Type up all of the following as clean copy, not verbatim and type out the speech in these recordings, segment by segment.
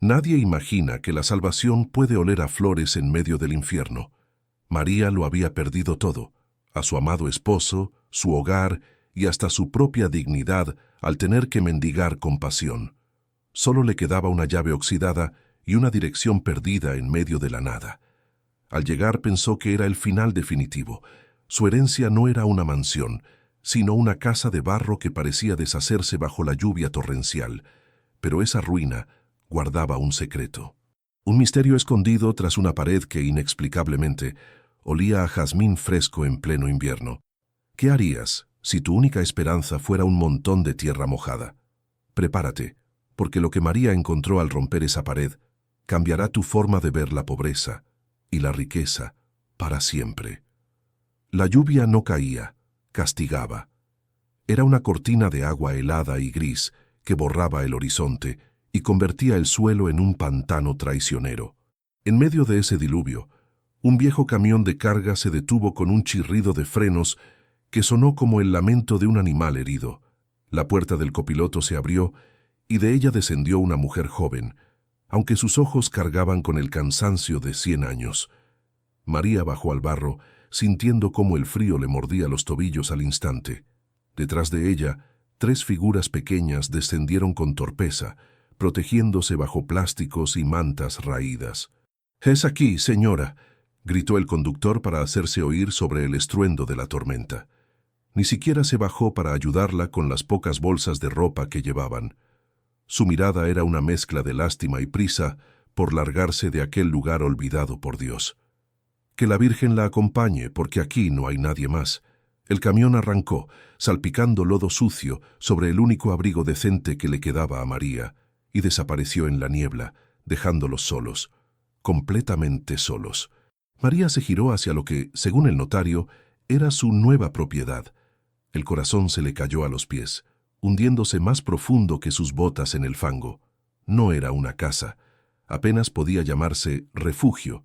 Nadie imagina que la salvación puede oler a flores en medio del infierno. María lo había perdido todo, a su amado esposo, su hogar y hasta su propia dignidad al tener que mendigar compasión. Solo le quedaba una llave oxidada y una dirección perdida en medio de la nada. Al llegar pensó que era el final definitivo. Su herencia no era una mansión, sino una casa de barro que parecía deshacerse bajo la lluvia torrencial. Pero esa ruina guardaba un secreto. Un misterio escondido tras una pared que, inexplicablemente, olía a jazmín fresco en pleno invierno. ¿Qué harías si tu única esperanza fuera un montón de tierra mojada? Prepárate, porque lo que María encontró al romper esa pared cambiará tu forma de ver la pobreza y la riqueza para siempre. La lluvia no caía, castigaba. Era una cortina de agua helada y gris que borraba el horizonte y convertía el suelo en un pantano traicionero. En medio de ese diluvio, un viejo camión de carga se detuvo con un chirrido de frenos que sonó como el lamento de un animal herido. La puerta del copiloto se abrió y de ella descendió una mujer joven, aunque sus ojos cargaban con el cansancio de 100 años. María bajó al barro, sintiendo cómo el frío le mordía los tobillos al instante. Detrás de ella, 3 figuras pequeñas descendieron con torpeza, protegiéndose bajo plásticos y mantas raídas. «Es aquí, señora», gritó el conductor para hacerse oír sobre el estruendo de la tormenta. Ni siquiera se bajó para ayudarla con las pocas bolsas de ropa que llevaban. Su mirada era una mezcla de lástima y prisa por largarse de aquel lugar olvidado por Dios. «Que la Virgen la acompañe, porque aquí no hay nadie más». El camión arrancó, salpicando lodo sucio sobre el único abrigo decente que le quedaba a María, y desapareció en la niebla, dejándolos solos, completamente solos. María se giró hacia lo que, según el notario, era su nueva propiedad. El corazón se le cayó a los pies, hundiéndose más profundo que sus botas en el fango. No era una casa, apenas podía llamarse refugio.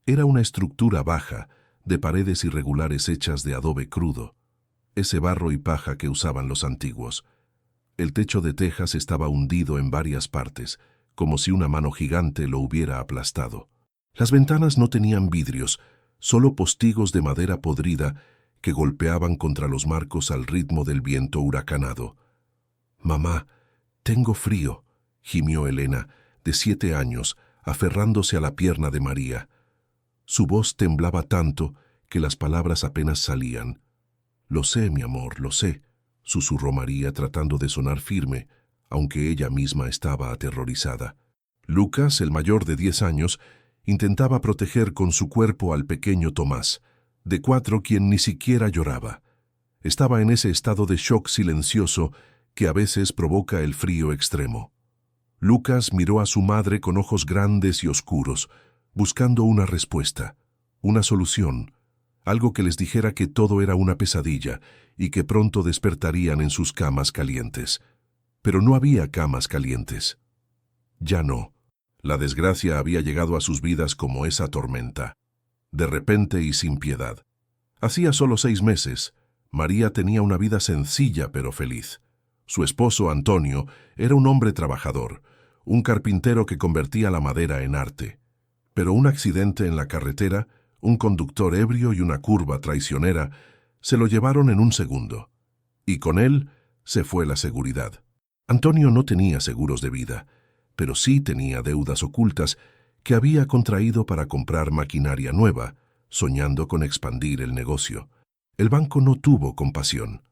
Era una estructura baja, de paredes irregulares hechas de adobe crudo, ese barro y paja que usaban los antiguos. El techo de tejas estaba hundido en varias partes, como si una mano gigante lo hubiera aplastado. Las ventanas no tenían vidrios, solo postigos de madera podrida que golpeaban contra los marcos al ritmo del viento huracanado. «Mamá, tengo frío», gimió Elena, de 7 años, aferrándose a la pierna de María. Su voz temblaba tanto que las palabras apenas salían. «Lo sé, mi amor, lo sé», susurró María tratando de sonar firme, aunque ella misma estaba aterrorizada. Lucas, el mayor de 10 años, intentaba proteger con su cuerpo al pequeño Tomás, de 4, quien ni siquiera lloraba. Estaba en ese estado de shock silencioso que a veces provoca el frío extremo. Lucas miró a su madre con ojos grandes y oscuros, buscando una respuesta, una solución, algo que les dijera que todo era una pesadilla y que pronto despertarían en sus camas calientes. Pero no había camas calientes. Ya no. La desgracia había llegado a sus vidas como esa tormenta, de repente y sin piedad. Hacía solo 6 meses, María tenía una vida sencilla pero feliz. Su esposo, Antonio, era un hombre trabajador, un carpintero que convertía la madera en arte. Pero un accidente en la carretera, un conductor ebrio y una curva traicionera se lo llevaron en un segundo. Y con él se fue la seguridad. Antonio no tenía seguros de vida, pero sí tenía deudas ocultas que había contraído para comprar maquinaria nueva, soñando con expandir el negocio. El banco no tuvo compasión.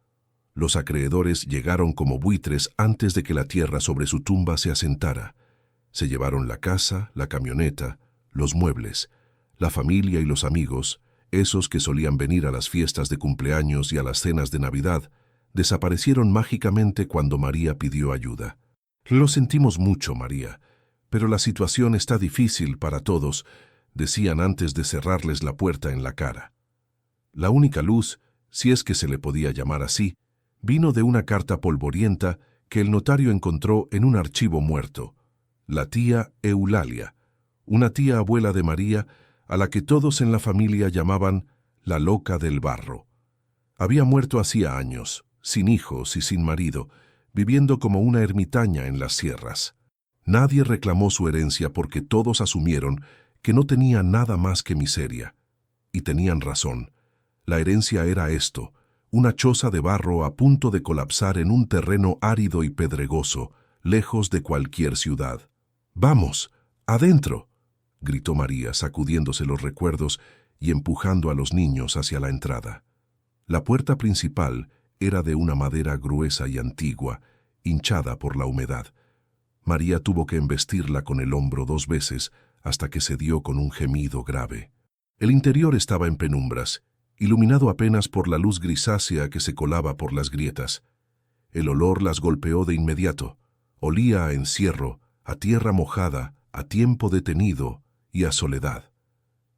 Los acreedores llegaron como buitres antes de que la tierra sobre su tumba se asentara. Se llevaron la casa, la camioneta, los muebles, la familia y los amigos, esos que solían venir a las fiestas de cumpleaños y a las cenas de Navidad, desaparecieron mágicamente cuando María pidió ayuda. «Lo sentimos mucho, María, pero la situación está difícil para todos», decían antes de cerrarles la puerta en la cara. La única luz, si es que se le podía llamar así, vino de una carta polvorienta que el notario encontró en un archivo muerto. La tía Eulalia, una tía abuela de María, a la que todos en la familia llamaban la loca del barro. Había muerto hacía años, sin hijos y sin marido, viviendo como una ermitaña en las sierras. Nadie reclamó su herencia porque todos asumieron que no tenía nada más que miseria. Y tenían razón. La herencia era esto, una choza de barro a punto de colapsar en un terreno árido y pedregoso, lejos de cualquier ciudad. «¡Vamos! ¡Adentro!», gritó María, sacudiéndose los recuerdos y empujando a los niños hacia la entrada. La puerta principal era de una madera gruesa y antigua, hinchada por la humedad. María tuvo que embestirla con el hombro 2 veces hasta que cedió con un gemido grave. El interior estaba en penumbras, iluminado apenas por la luz grisácea que se colaba por las grietas. El olor las golpeó de inmediato. Olía a encierro, a tierra mojada, a tiempo detenido y a soledad.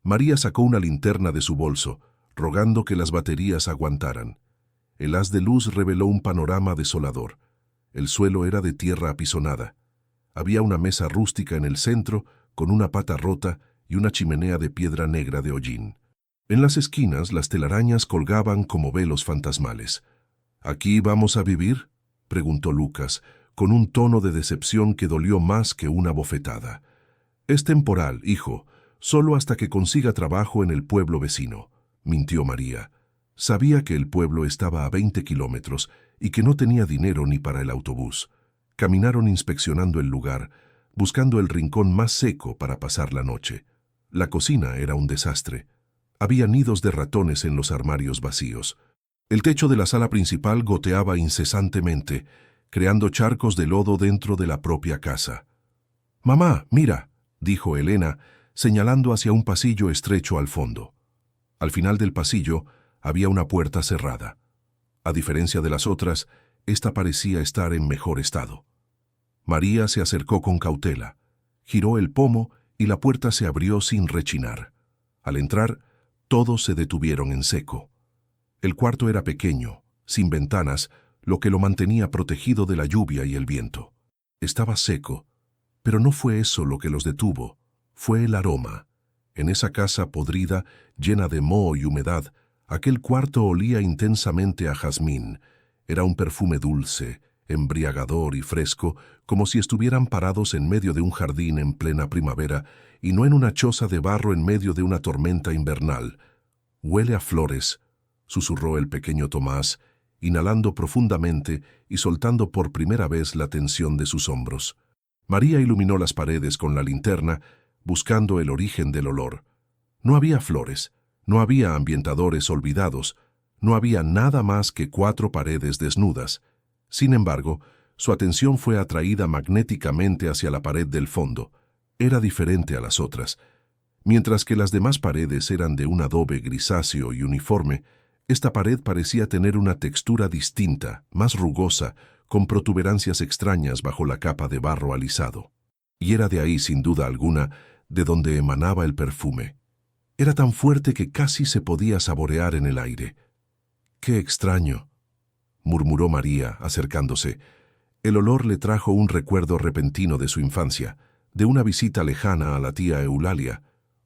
María sacó una linterna de su bolso, rogando que las baterías aguantaran. El haz de luz reveló un panorama desolador. El suelo era de tierra apisonada. Había una mesa rústica en el centro, con una pata rota y una chimenea de piedra negra de hollín. En las esquinas las telarañas colgaban como velos fantasmales. «¿Aquí vamos a vivir?», preguntó Lucas, con un tono de decepción que dolió más que una bofetada. «Es temporal, hijo, solo hasta que consiga trabajo en el pueblo vecino», mintió María. Sabía que el pueblo estaba a 20 kilómetros y que no tenía dinero ni para el autobús. Caminaron inspeccionando el lugar, buscando el rincón más seco para pasar la noche. La cocina era un desastre. Había nidos de ratones en los armarios vacíos. El techo de la sala principal goteaba incesantemente, creando charcos de lodo dentro de la propia casa. «Mamá, mira», dijo Elena, señalando hacia un pasillo estrecho al fondo. Al final del pasillo había una puerta cerrada. A diferencia de las otras, esta parecía estar en mejor estado. María se acercó con cautela, giró el pomo y la puerta se abrió sin rechinar. Al entrar, todos se detuvieron en seco. El cuarto era pequeño, sin ventanas, lo que lo mantenía protegido de la lluvia y el viento. Estaba seco, pero no fue eso lo que los detuvo, fue el aroma. En esa casa podrida, llena de moho y humedad, aquel cuarto olía intensamente a jazmín. Era un perfume dulce, embriagador y fresco, como si estuvieran parados en medio de un jardín en plena primavera y no en una choza de barro en medio de una tormenta invernal. «Huele a flores», susurró el pequeño Tomás, inhalando profundamente y soltando por primera vez la tensión de sus hombros. María iluminó las paredes con la linterna, buscando el origen del olor. No había flores, no había ambientadores olvidados, no había nada más que 4 paredes desnudas. Sin embargo, su atención fue atraída magnéticamente hacia la pared del fondo. Era diferente a las otras. Mientras que las demás paredes eran de un adobe grisáceo y uniforme, esta pared parecía tener una textura distinta, más rugosa, con protuberancias extrañas bajo la capa de barro alisado. Y era de ahí, sin duda alguna, de donde emanaba el perfume. Era tan fuerte que casi se podía saborear en el aire. «Qué extraño», murmuró María, acercándose. El olor le trajo un recuerdo repentino de su infancia, de una visita lejana a la tía Eulalia,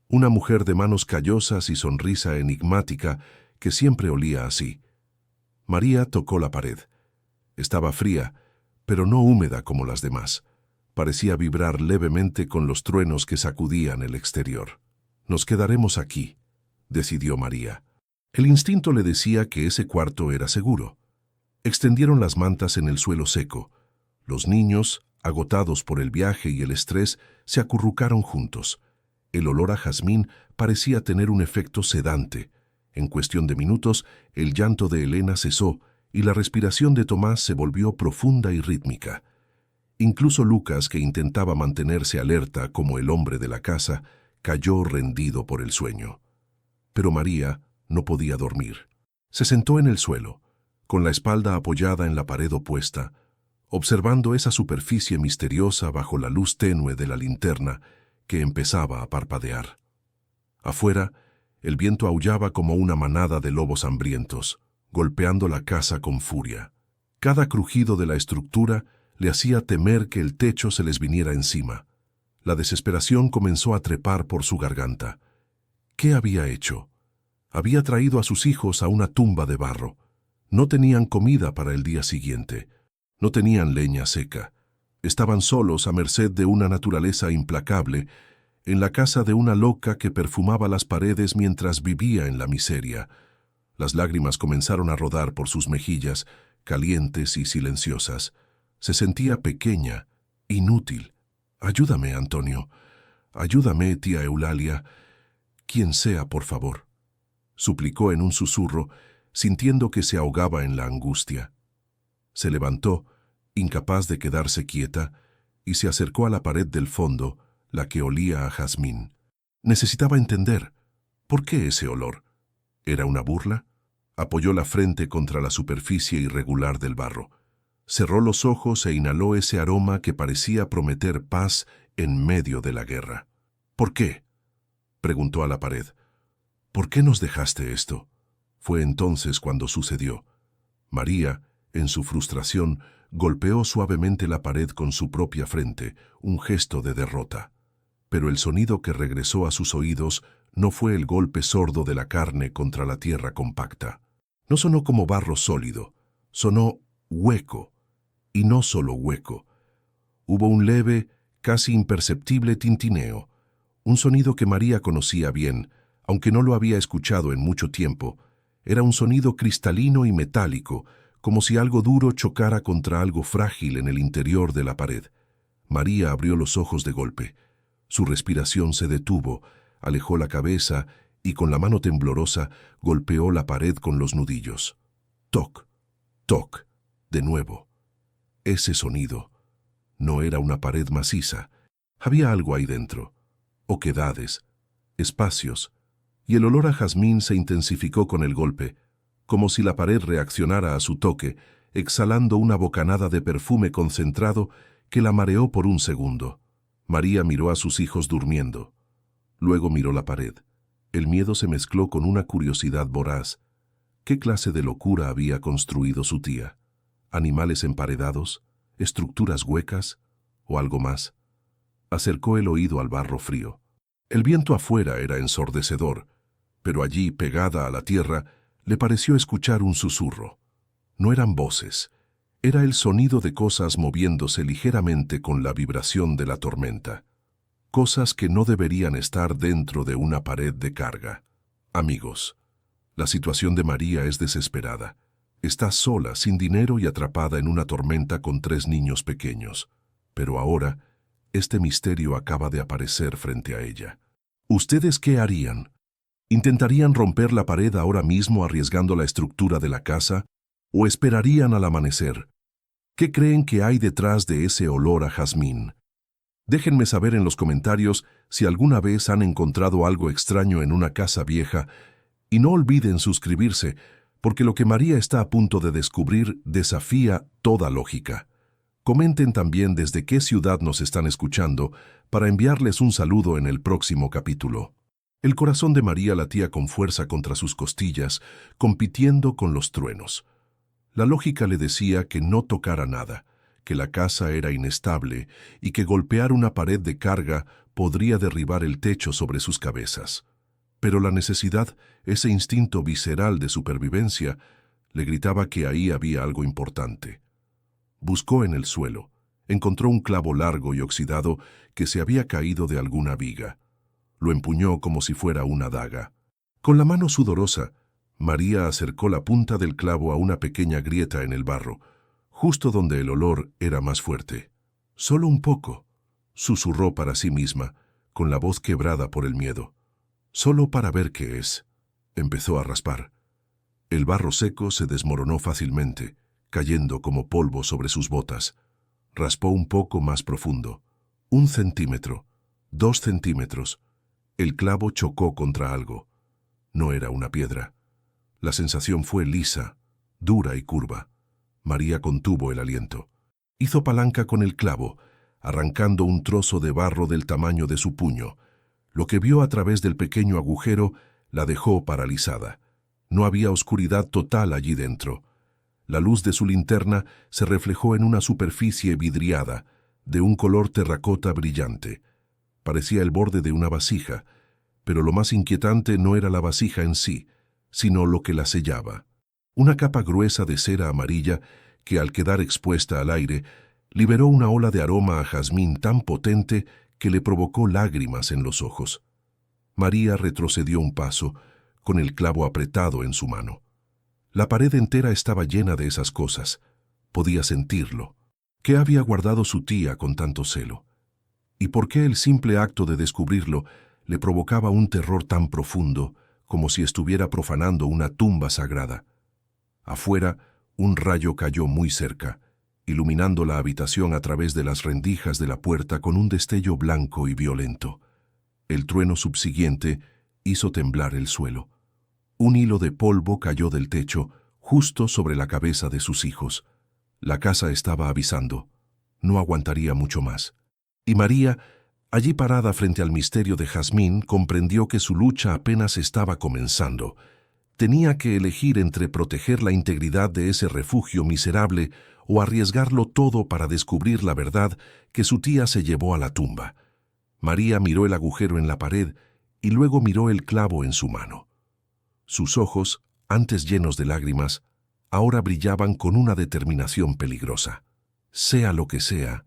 una mujer de manos callosas y sonrisa enigmática que siempre olía así. María tocó la pared. Estaba fría, pero no húmeda como las demás. Parecía vibrar levemente con los truenos que sacudían el exterior. «Nos quedaremos aquí», decidió María. El instinto le decía que ese cuarto era seguro. Extendieron las mantas en el suelo seco. Los niños, agotados por el viaje y el estrés, se acurrucaron juntos. El olor a jazmín parecía tener un efecto sedante. En cuestión de minutos, el llanto de Elena cesó y la respiración de Tomás se volvió profunda y rítmica. Incluso Lucas, que intentaba mantenerse alerta como el hombre de la casa, cayó rendido por el sueño. Pero María no podía dormir. Se sentó en el suelo, con la espalda apoyada en la pared opuesta, observando esa superficie misteriosa bajo la luz tenue de la linterna que empezaba a parpadear. Afuera, el viento aullaba como una manada de lobos hambrientos, golpeando la casa con furia. Cada crujido de la estructura le hacía temer que el techo se les viniera encima. La desesperación comenzó a trepar por su garganta. ¿Qué había hecho? Había traído a sus hijos a una tumba de barro. No tenían comida para el día siguiente. No tenían leña seca. Estaban solos a merced de una naturaleza implacable, en la casa de una loca que perfumaba las paredes mientras vivía en la miseria. Las lágrimas comenzaron a rodar por sus mejillas, calientes y silenciosas. Se sentía pequeña, inútil. «Ayúdame, Antonio. Ayúdame, tía Eulalia. Quien sea, por favor», suplicó en un susurro, sintiendo que se ahogaba en la angustia. Se levantó, incapaz de quedarse quieta, y se acercó a la pared del fondo, la que olía a jazmín. Necesitaba entender. ¿Por qué ese olor? ¿Era una burla? Apoyó la frente contra la superficie irregular del barro. Cerró los ojos e inhaló ese aroma que parecía prometer paz en medio de la guerra. «¿Por qué?», preguntó a la pared. «¿Por qué nos dejaste esto?». Fue entonces cuando sucedió. María, en su frustración, golpeó suavemente la pared con su propia frente, un gesto de derrota. Pero el sonido que regresó a sus oídos no fue el golpe sordo de la carne contra la tierra compacta. No sonó como barro sólido, sonó hueco, y no solo hueco. Hubo un leve, casi imperceptible tintineo, un sonido que María conocía bien, aunque no lo había escuchado en mucho tiempo. Era un sonido cristalino y metálico, como si algo duro chocara contra algo frágil en el interior de la pared. María abrió los ojos de golpe. Su respiración se detuvo, alejó la cabeza y con la mano temblorosa golpeó la pared con los nudillos. Toc, toc, de nuevo. Ese sonido. No era una pared maciza. Había algo ahí dentro. Oquedades, espacios, y el olor a jazmín se intensificó con el golpe, como si la pared reaccionara a su toque, exhalando una bocanada de perfume concentrado que la mareó por un segundo. María miró a sus hijos durmiendo. Luego miró la pared. El miedo se mezcló con una curiosidad voraz. ¿Qué clase de locura había construido su tía? ¿Animales emparedados? ¿Estructuras huecas? ¿O algo más? Acercó el oído al barro frío. El viento afuera era ensordecedor, pero allí, pegada a la tierra, le pareció escuchar un susurro. No eran voces. Era el sonido de cosas moviéndose ligeramente con la vibración de la tormenta. Cosas que no deberían estar dentro de una pared de carga. Amigos, la situación de María es desesperada. Está sola, sin dinero y atrapada en una tormenta con 3 niños pequeños. Pero ahora, este misterio acaba de aparecer frente a ella. ¿Ustedes qué harían? ¿Intentarían romper la pared ahora mismo arriesgando la estructura de la casa? ¿O esperarían al amanecer? ¿Qué creen que hay detrás de ese olor a jazmín? Déjenme saber en los comentarios si alguna vez han encontrado algo extraño en una casa vieja, y no olviden suscribirse, porque lo que María está a punto de descubrir desafía toda lógica. Comenten también desde qué ciudad nos están escuchando para enviarles un saludo en el próximo capítulo. El corazón de María latía con fuerza contra sus costillas, compitiendo con los truenos. La lógica le decía que no tocara nada, que la casa era inestable y que golpear una pared de carga podría derribar el techo sobre sus cabezas. Pero la necesidad, ese instinto visceral de supervivencia, le gritaba que ahí había algo importante. Buscó en el suelo. Encontró un clavo largo y oxidado que se había caído de alguna viga. Lo empuñó como si fuera una daga. Con la mano sudorosa, María acercó la punta del clavo a una pequeña grieta en el barro, justo donde el olor era más fuerte. «Solo un poco», susurró para sí misma, con la voz quebrada por el miedo. «Solo para ver qué es». Empezó a raspar. El barro seco se desmoronó fácilmente, cayendo como polvo sobre sus botas. Raspó un poco más profundo. 1 centímetro, 2 centímetros. El clavo chocó contra algo. No era una piedra. La sensación fue lisa, dura y curva. María contuvo el aliento. Hizo palanca con el clavo, arrancando un trozo de barro del tamaño de su puño. Lo que vio a través del pequeño agujero la dejó paralizada. No había oscuridad total allí dentro. La luz de su linterna se reflejó en una superficie vidriada, de un color terracota brillante. Parecía el borde de una vasija, pero lo más inquietante no era la vasija en sí, sino lo que la sellaba. Una capa gruesa de cera amarilla que, al quedar expuesta al aire, Liberó una ola de aroma a jazmín tan potente que le provocó lágrimas en los ojos. María retrocedió un paso, con el clavo apretado en su mano. La pared entera estaba llena de esas cosas. Podía sentirlo. ¿Qué había guardado su tía con tanto celo? ¿Y por qué el simple acto de descubrirlo le provocaba un terror tan profundo, como si estuviera profanando una tumba sagrada? Afuera, un rayo cayó muy cerca, iluminando la habitación a través de las rendijas de la puerta con un destello blanco y violento. El trueno subsiguiente hizo temblar el suelo. Un hilo de polvo cayó del techo, justo sobre la cabeza de sus hijos. La casa estaba avisando. No aguantaría mucho más. Y María, allí parada frente al misterio de jazmín, comprendió que su lucha apenas estaba comenzando. Tenía que elegir entre proteger la integridad de ese refugio miserable o arriesgarlo todo para descubrir la verdad que su tía se llevó a la tumba. María miró el agujero en la pared y luego miró el clavo en su mano. Sus ojos, antes llenos de lágrimas, ahora brillaban con una determinación peligrosa. «Sea lo que sea»,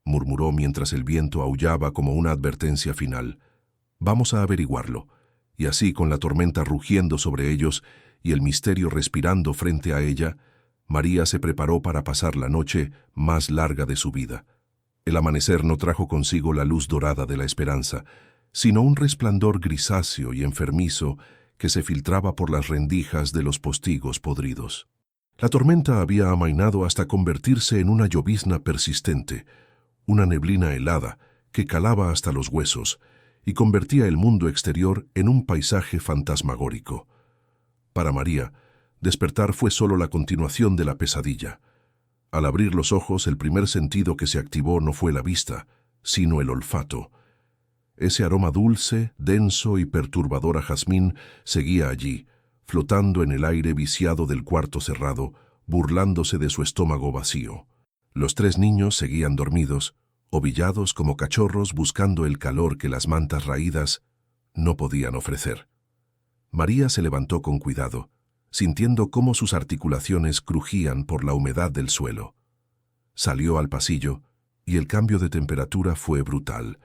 murmuró mientras el viento aullaba como una advertencia final. «Vamos a averiguarlo». Y así, con la tormenta rugiendo sobre ellos y el misterio respirando frente a ella, María se preparó para pasar la noche más larga de su vida. El amanecer no trajo consigo la luz dorada de la esperanza, sino un resplandor grisáceo y enfermizo que se filtraba por las rendijas de los postigos podridos. La tormenta había amainado hasta convertirse en una llovizna persistente, una neblina helada que calaba hasta los huesos y convertía el mundo exterior en un paisaje fantasmagórico. Para María, despertar fue solo la continuación de la pesadilla. Al abrir los ojos, el primer sentido que se activó no fue la vista, sino el olfato. Ese aroma dulce, denso y perturbador a jazmín seguía allí, flotando en el aire viciado del cuarto cerrado, burlándose de su estómago vacío. Los 3 niños seguían dormidos, ovillados como cachorros buscando el calor que las mantas raídas no podían ofrecer. María se levantó con cuidado, sintiendo cómo sus articulaciones crujían por la humedad del suelo. Salió al pasillo y el cambio de temperatura fue brutal.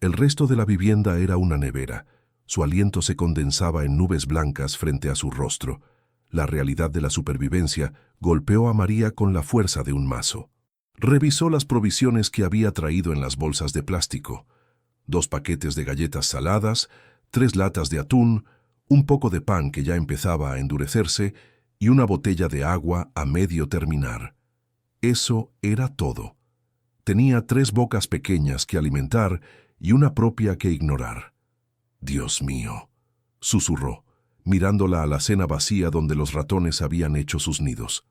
El resto de la vivienda era una nevera. Su aliento se condensaba en nubes blancas frente a su rostro. La realidad de la supervivencia golpeó a María con la fuerza de un mazo. Revisó las provisiones que había traído en las bolsas de plástico. 2 paquetes de galletas saladas, 3 latas de atún, un poco de pan que ya empezaba a endurecerse y una botella de agua a medio terminar. Eso era todo. Tenía 3 bocas pequeñas que alimentar y una propia que ignorar. «Dios mío», susurró, mirando la alacena vacía donde los ratones habían hecho sus nidos.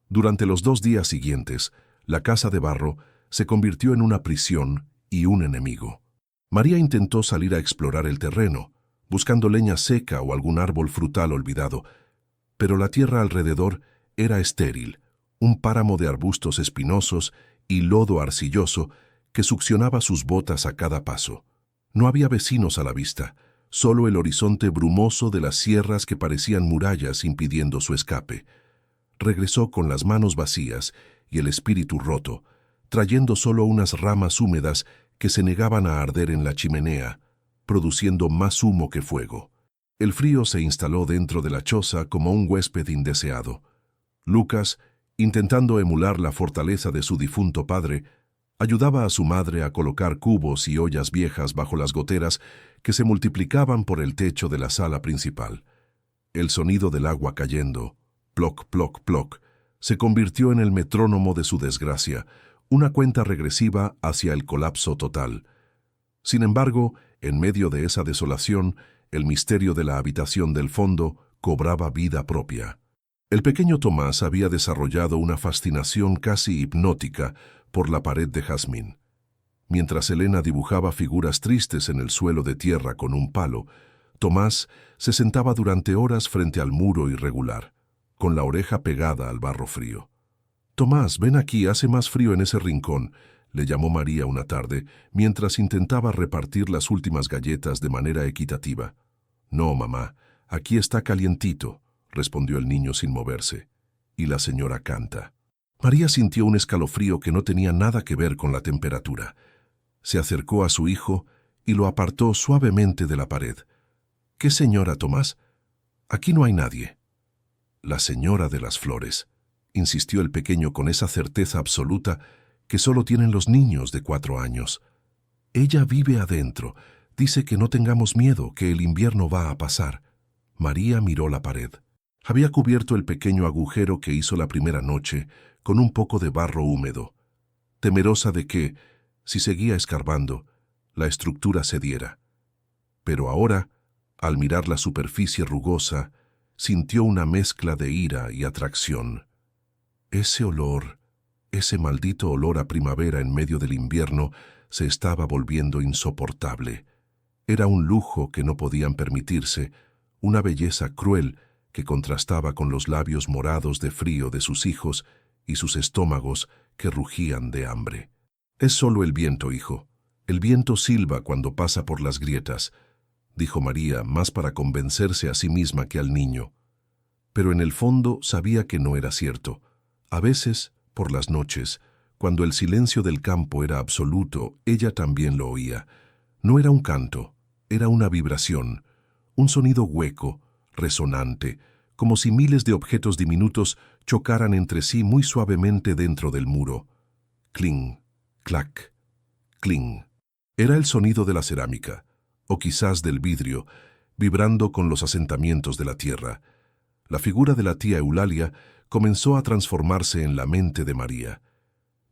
Durante los 2 días siguientes, la casa de barro se convirtió en una prisión y un enemigo. María intentó salir a explorar el terreno, buscando leña seca o algún árbol frutal olvidado, pero la tierra alrededor era estéril, un páramo de arbustos espinosos y lodo arcilloso que succionaba sus botas a cada paso. No había vecinos a la vista, solo el horizonte brumoso de las sierras que parecían murallas impidiendo su escape. Regresó con las manos vacías y el espíritu roto, trayendo solo unas ramas húmedas que se negaban a arder en la chimenea, produciendo más humo que fuego. El frío se instaló dentro de la choza como un huésped indeseado. Lucas, intentando emular la fortaleza de su difunto padre, ayudaba a su madre a colocar cubos y ollas viejas bajo las goteras que se multiplicaban por el techo de la sala principal. El sonido del agua cayendo, ploc, ploc, ploc, se convirtió en el metrónomo de su desgracia, una cuenta regresiva hacia el colapso total. Sin embargo, en medio de esa desolación, el misterio de la habitación del fondo cobraba vida propia. El pequeño Tomás había desarrollado una fascinación casi hipnótica por la pared de jazmín. Mientras Elena dibujaba figuras tristes en el suelo de tierra con un palo, Tomás se sentaba durante horas frente al muro irregular, con la oreja pegada al barro frío. «Tomás, ven aquí, hace más frío en ese rincón», le llamó María una tarde, mientras intentaba repartir las últimas galletas de manera equitativa. «No, mamá, aquí está calientito», respondió el niño sin moverse. «Y la señora canta». María sintió un escalofrío que no tenía nada que ver con la temperatura. Se acercó a su hijo y lo apartó suavemente de la pared. «¿Qué señora, Tomás? Aquí no hay nadie». «La señora de las flores», insistió el pequeño con esa certeza absoluta que solo tienen los niños de 4 años. «Ella vive adentro. Dice que no tengamos miedo, que el invierno va a pasar». María miró la pared. Había cubierto el pequeño agujero que hizo la primera noche con un poco de barro húmedo, temerosa de que, si seguía escarbando, la estructura cediera. Pero ahora, al mirar la superficie rugosa, sintió una mezcla de ira y atracción. Ese olor, ese maldito olor a primavera en medio del invierno, se estaba volviendo insoportable. Era un lujo que no podían permitirse, una belleza cruel que contrastaba con los labios morados de frío de sus hijos y sus estómagos que rugían de hambre. «Es solo el viento, hijo. El viento silba cuando pasa por las grietas», dijo María, más para convencerse a sí misma que al niño. Pero en el fondo sabía que no era cierto. A veces, por las noches, cuando el silencio del campo era absoluto, ella también lo oía. No era un canto, era una vibración, un sonido hueco, resonante, como si miles de objetos diminutos chocaran entre sí muy suavemente dentro del muro. Cling, clac, cling. Era el sonido de la cerámica, o quizás del vidrio, vibrando con los asentamientos de la tierra. La figura de la tía Eulalia comenzó a transformarse en la mente de María.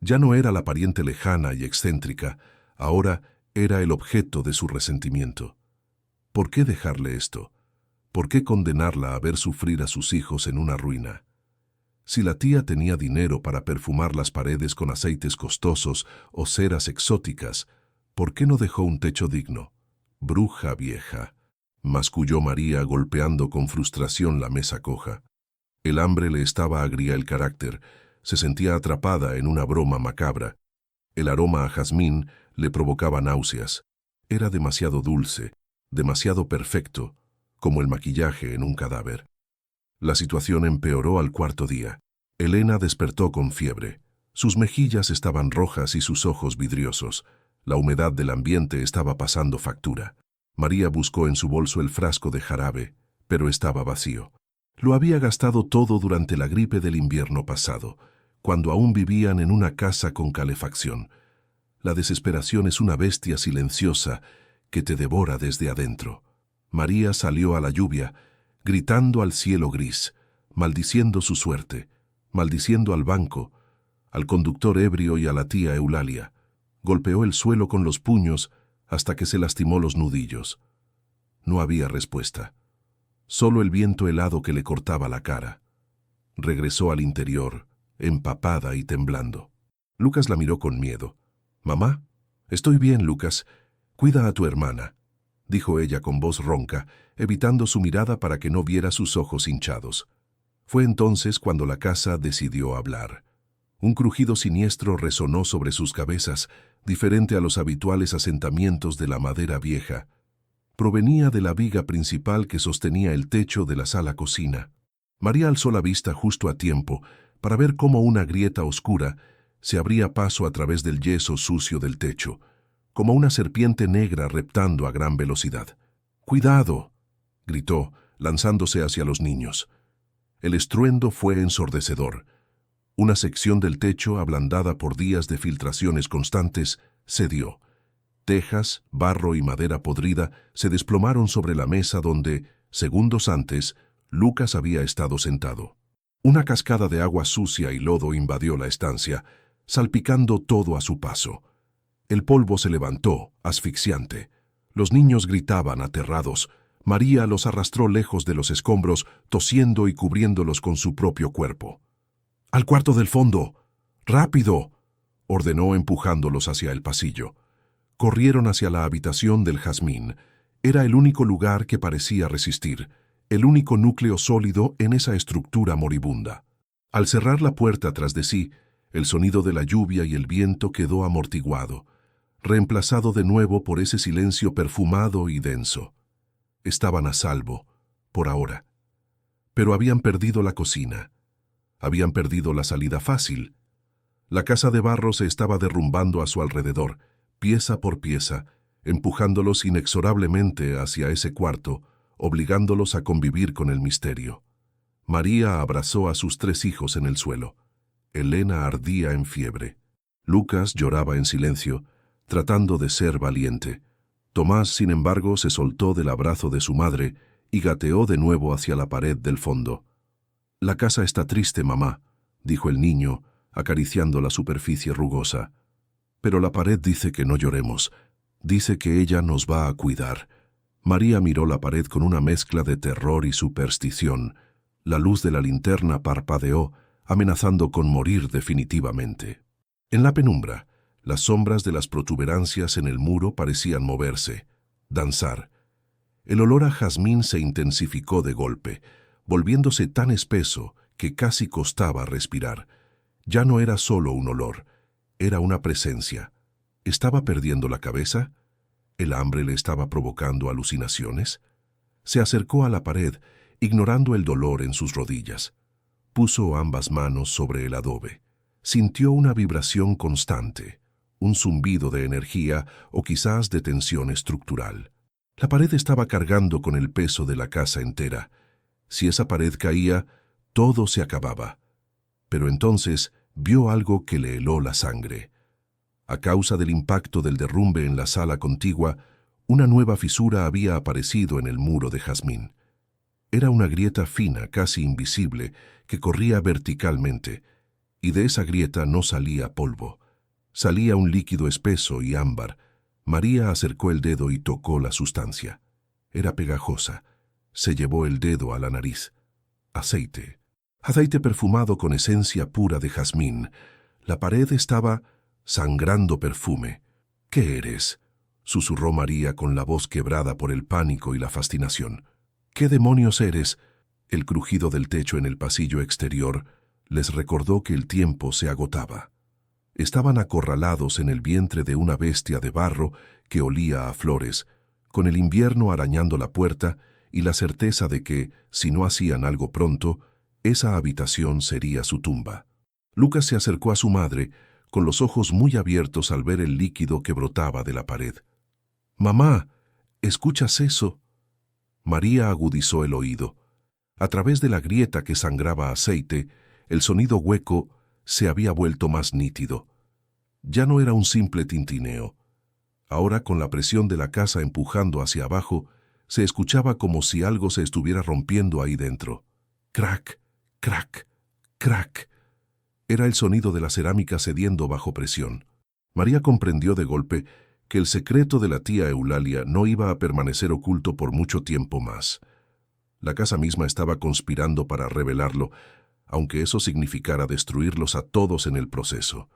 Ya no era la pariente lejana y excéntrica, ahora era el objeto de su resentimiento. ¿Por qué dejarle esto? ¿Por qué condenarla a ver sufrir a sus hijos en una ruina? Si la tía tenía dinero para perfumar las paredes con aceites costosos o ceras exóticas, ¿por qué no dejó un techo digno? Bruja vieja, masculló María golpeando con frustración la mesa coja. El hambre le estaba agria el carácter, se sentía atrapada en una broma macabra. El aroma a jazmín le provocaba náuseas. Era demasiado dulce, demasiado perfecto, como el maquillaje en un cadáver. La situación empeoró al 4.º día. Elena despertó con fiebre. Sus mejillas estaban rojas y sus ojos vidriosos. La humedad del ambiente estaba pasando factura. María buscó en su bolso el frasco de jarabe, pero estaba vacío. Lo había gastado todo durante la gripe del invierno pasado, cuando aún vivían en una casa con calefacción. La desesperación es una bestia silenciosa que te devora desde adentro. María salió a la lluvia, gritando al cielo gris, maldiciendo su suerte, maldiciendo al banco, al conductor ebrio y a la tía Eulalia. Golpeó el suelo con los puños hasta que se lastimó los nudillos. No había respuesta. Solo el viento helado que le cortaba la cara. Regresó al interior, empapada y temblando. Lucas la miró con miedo. «Mamá, estoy bien, Lucas. Cuida a tu hermana», dijo ella con voz ronca, evitando su mirada para que no viera sus ojos hinchados. Fue entonces cuando la casa decidió hablar. Un crujido siniestro resonó sobre sus cabezas, diferente a los habituales asentamientos de la madera vieja. Provenía de la viga principal que sostenía el techo de la sala-cocina. María alzó la vista justo a tiempo para ver cómo una grieta oscura se abría paso a través del yeso sucio del techo, como una serpiente negra reptando a gran velocidad. «¡Cuidado!», gritó, lanzándose hacia los niños. El estruendo fue ensordecedor. Una sección del techo, ablandada por días de filtraciones constantes, cedió. Tejas, barro y madera podrida se desplomaron sobre la mesa donde, segundos antes, Lucas había estado sentado. Una cascada de agua sucia y lodo invadió la estancia, salpicando todo a su paso. El polvo se levantó, asfixiante. Los niños gritaban aterrados. María los arrastró lejos de los escombros, tosiendo y cubriéndolos con su propio cuerpo. «¡Al cuarto del fondo! ¡Rápido!», ordenó empujándolos hacia el pasillo. Corrieron hacia la habitación del jazmín. Era el único lugar que parecía resistir, el único núcleo sólido en esa estructura moribunda. Al cerrar la puerta tras de sí, el sonido de la lluvia y el viento quedó amortiguado, reemplazado de nuevo por ese silencio perfumado y denso. Estaban a salvo, por ahora. Pero habían perdido la cocina. Habían perdido la salida fácil, La casa de barro se estaba derrumbando a su alrededor, pieza por pieza, empujándolos inexorablemente hacia ese cuarto, obligándolos a convivir con el misterio. María abrazó a sus 3 hijos en el suelo. Elena ardía en fiebre. Lucas lloraba en silencio, tratando de ser valiente. Tomás, sin embargo, se soltó del abrazo de su madre y gateó de nuevo hacia la pared del fondo. «La casa está triste, mamá», dijo el niño, acariciando la superficie rugosa. «Pero la pared dice que no lloremos. Dice que ella nos va a cuidar». María miró la pared con una mezcla de terror y superstición. La luz de la linterna parpadeó, amenazando con morir definitivamente. En la penumbra, las sombras de las protuberancias en el muro parecían moverse, danzar. El olor a jazmín se intensificó de golpe, volviéndose tan espeso que casi costaba respirar. Ya no era solo un olor, era una presencia. ¿Estaba perdiendo la cabeza? ¿El hambre le estaba provocando alucinaciones? Se acercó a la pared, ignorando el dolor en sus rodillas. Puso ambas manos sobre el adobe. Sintió una vibración constante, un zumbido de energía o quizás de tensión estructural. La pared estaba cargando con el peso de la casa entera. Si esa pared caía, todo se acababa. Pero entonces vio algo que le heló la sangre. A causa del impacto del derrumbe en la sala contigua, una nueva fisura había aparecido en el muro de jazmín. Era una grieta fina, casi invisible, que corría verticalmente, y de esa grieta no salía polvo. Salía un líquido espeso y ámbar. María acercó el dedo y tocó la sustancia. Era pegajosa. Se llevó el dedo a la nariz. Aceite. Aceite perfumado con esencia pura de jazmín. La pared estaba sangrando perfume. «¿Qué eres?», susurró María con la voz quebrada por el pánico y la fascinación. «¿Qué demonios eres?». El crujido del techo en el pasillo exterior les recordó que el tiempo se agotaba. Estaban acorralados en el vientre de una bestia de barro que olía a flores, con el invierno arañando la puerta y la certeza de que, si no hacían algo pronto, esa habitación sería su tumba. Lucas se acercó a su madre, con los ojos muy abiertos al ver el líquido que brotaba de la pared. «Mamá, ¿escuchas eso?». María agudizó el oído. A través de la grieta que sangraba aceite, el sonido hueco se había vuelto más nítido. Ya no era un simple tintineo. Ahora, con la presión de la casa empujando hacia abajo, se escuchaba como si algo se estuviera rompiendo ahí dentro. Crack, crack, crack. Era el sonido de la cerámica cediendo bajo presión. María comprendió de golpe que el secreto de la tía Eulalia no iba a permanecer oculto por mucho tiempo más. La casa misma estaba conspirando para revelarlo, aunque eso significara destruirlos a todos en el proceso.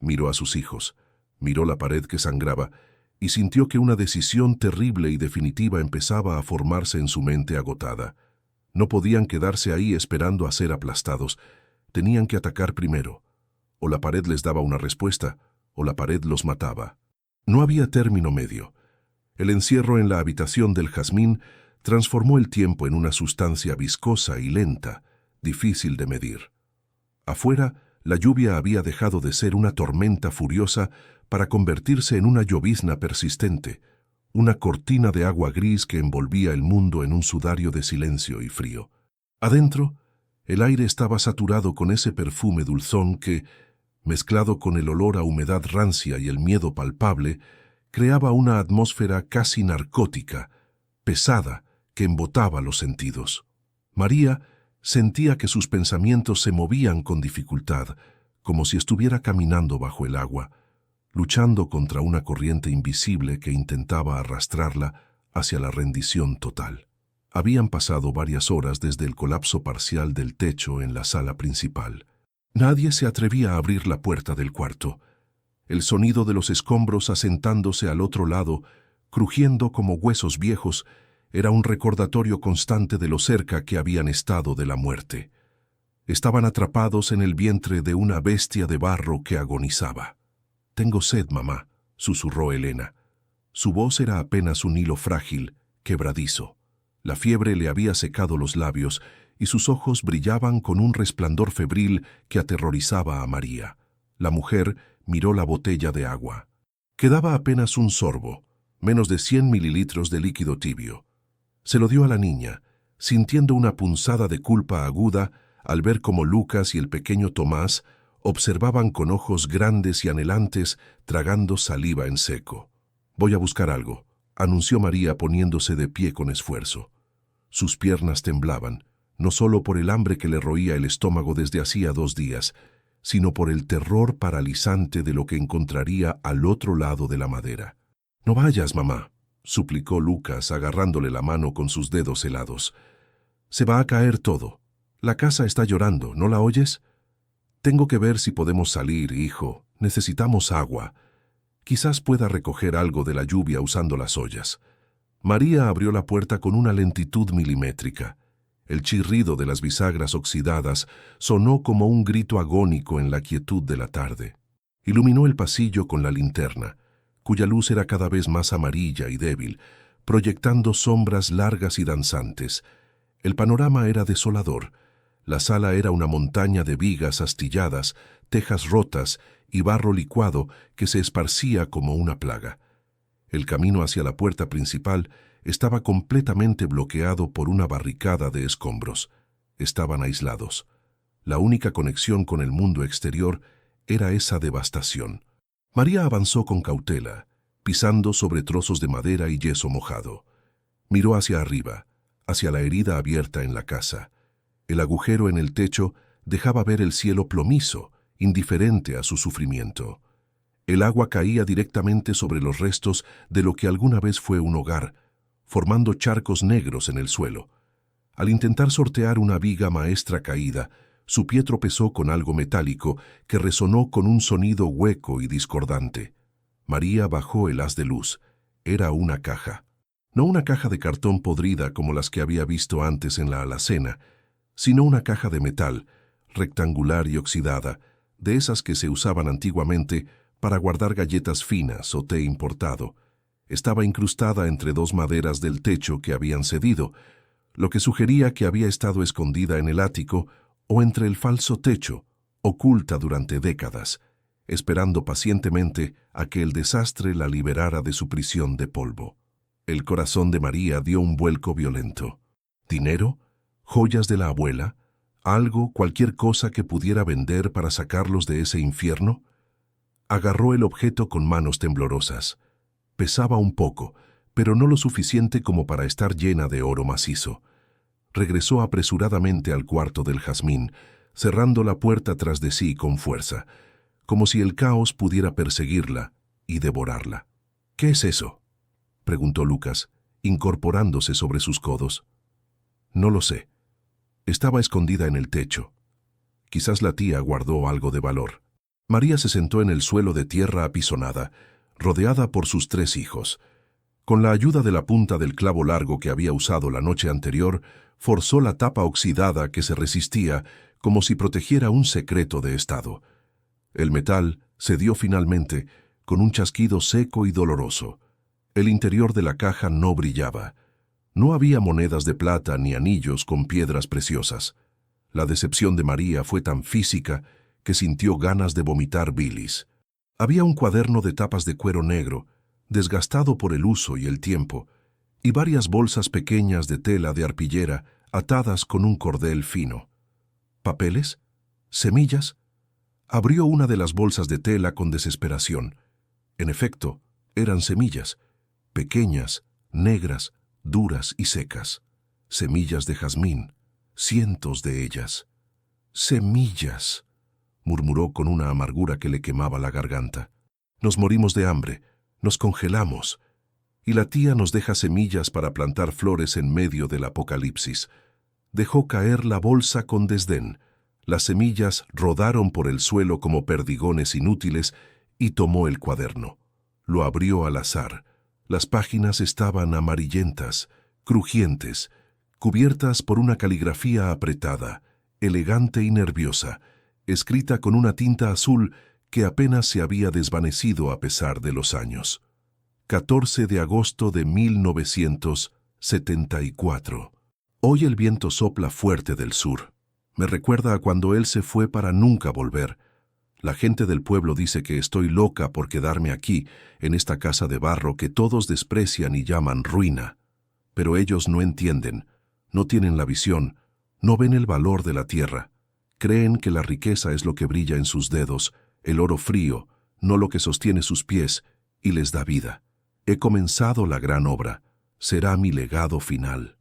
Miró a sus hijos, miró la pared que sangraba y sintió que una decisión terrible y definitiva empezaba a formarse en su mente agotada. No podían quedarse ahí esperando a ser aplastados. Tenían que atacar primero. O la pared les daba una respuesta, o la pared los mataba. No había término medio. El encierro en la habitación del jazmín transformó el tiempo en una sustancia viscosa y lenta, difícil de medir. Afuera, la lluvia había dejado de ser una tormenta furiosa para convertirse en una llovizna persistente, una cortina de agua gris que envolvía el mundo en un sudario de silencio y frío. Adentro, el aire estaba saturado con ese perfume dulzón que, mezclado con el olor a humedad rancia y el miedo palpable, creaba una atmósfera casi narcótica, pesada, que embotaba los sentidos. María sentía que sus pensamientos se movían con dificultad, como si estuviera caminando bajo el agua, luchando contra una corriente invisible que intentaba arrastrarla hacia la rendición total. Habían pasado varias horas desde el colapso parcial del techo en la sala principal. Nadie se atrevía a abrir la puerta del cuarto. El sonido de los escombros asentándose al otro lado, crujiendo como huesos viejos, era un recordatorio constante de lo cerca que habían estado de la muerte. Estaban atrapados en el vientre de una bestia de barro que agonizaba. «Tengo sed, mamá», susurró Elena. Su voz era apenas un hilo frágil, quebradizo. La fiebre le había secado los labios y sus ojos brillaban con un resplandor febril que aterrorizaba a María. La mujer miró la botella de agua. Quedaba apenas un sorbo, menos de 100 mililitros de líquido tibio. Se lo dio a la niña, sintiendo una punzada de culpa aguda al ver cómo Lucas y el pequeño Tomás observaban con ojos grandes y anhelantes, tragando saliva en seco. «Voy a buscar algo», anunció María poniéndose de pie con esfuerzo. Sus piernas temblaban, no solo por el hambre que le roía el estómago desde hacía 2 días, sino por el terror paralizante de lo que encontraría al otro lado de la madera. «No vayas, mamá», suplicó Lucas, agarrándole la mano con sus dedos helados. «Se va a caer todo. La casa está llorando, ¿no la oyes? Tengo que ver si podemos salir, hijo. Necesitamos agua. Quizás pueda recoger algo de la lluvia usando las ollas». María abrió la puerta con una lentitud milimétrica. El chirrido de las bisagras oxidadas sonó como un grito agónico en la quietud de la tarde. Iluminó el pasillo con la linterna, cuya luz era cada vez más amarilla y débil, proyectando sombras largas y danzantes. El panorama era desolador. La sala era una montaña de vigas astilladas, tejas rotas y barro licuado que se esparcía como una plaga. El camino hacia la puerta principal estaba completamente bloqueado por una barricada de escombros. Estaban aislados. La única conexión con el mundo exterior era esa devastación. María avanzó con cautela, pisando sobre trozos de madera y yeso mojado. Miró hacia arriba, hacia la herida abierta en la casa. El agujero en el techo dejaba ver el cielo plomizo, indiferente a su sufrimiento. El agua caía directamente sobre los restos de lo que alguna vez fue un hogar, formando charcos negros en el suelo. Al intentar sortear una viga maestra caída, su pie tropezó con algo metálico que resonó con un sonido hueco y discordante. María bajó el haz de luz. Era una caja. No una caja de cartón podrida como las que había visto antes en la alacena, sino una caja de metal, rectangular y oxidada, de esas que se usaban antiguamente para guardar galletas finas o té importado. Estaba incrustada entre 2 maderas del techo que habían cedido, lo que sugería que había estado escondida en el ático o entre el falso techo, oculta durante décadas, esperando pacientemente a que el desastre la liberara de su prisión de polvo. El corazón de María dio un vuelco violento. ¿Dinero? ¿Joyas de la abuela? ¿Algo, cualquier cosa que pudiera vender para sacarlos de ese infierno? Agarró el objeto con manos temblorosas. Pesaba un poco, pero no lo suficiente como para estar llena de oro macizo. Regresó apresuradamente al cuarto del jazmín, cerrando la puerta tras de sí con fuerza, como si el caos pudiera perseguirla y devorarla. «¿Qué es eso?», preguntó Lucas, incorporándose sobre sus codos. «No lo sé. Estaba escondida en el techo. Quizás la tía guardó algo de valor». María se sentó en el suelo de tierra apisonada, rodeada por sus 3 hijos. Con la ayuda de la punta del clavo largo que había usado la noche anterior, forzó la tapa oxidada que se resistía como si protegiera un secreto de estado. El metal cedió finalmente, con un chasquido seco y doloroso. El interior de la caja no brillaba. No había monedas de plata ni anillos con piedras preciosas. La decepción de María fue tan física que sintió ganas de vomitar bilis. Había un cuaderno de tapas de cuero negro, desgastado por el uso y el tiempo, y varias bolsas pequeñas de tela de arpillera atadas con un cordel fino. ¿Papeles? ¿Semillas? Abrió una de las bolsas de tela con desesperación. En efecto, eran semillas, pequeñas, negras, duras y secas. Semillas de jazmín, cientos de ellas. «Semillas», murmuró con una amargura que le quemaba la garganta. «Nos morimos de hambre, nos congelamos, y la tía nos deja semillas para plantar flores en medio del apocalipsis». Dejó caer la bolsa con desdén. Las semillas rodaron por el suelo como perdigones inútiles y tomó el cuaderno. Lo abrió al azar. Las páginas estaban amarillentas, crujientes, cubiertas por una caligrafía apretada, elegante y nerviosa, escrita con una tinta azul que apenas se había desvanecido a pesar de los años. 14 de agosto de 1974. Hoy el viento sopla fuerte del sur. Me recuerda a cuando él se fue para nunca volver. La gente del pueblo dice que estoy loca por quedarme aquí, en esta casa de barro que todos desprecian y llaman ruina. Pero ellos no entienden, no tienen la visión, no ven el valor de la tierra. Creen que la riqueza es lo que brilla en sus dedos, el oro frío, no lo que sostiene sus pies y les da vida. He comenzado la gran obra, será mi legado final.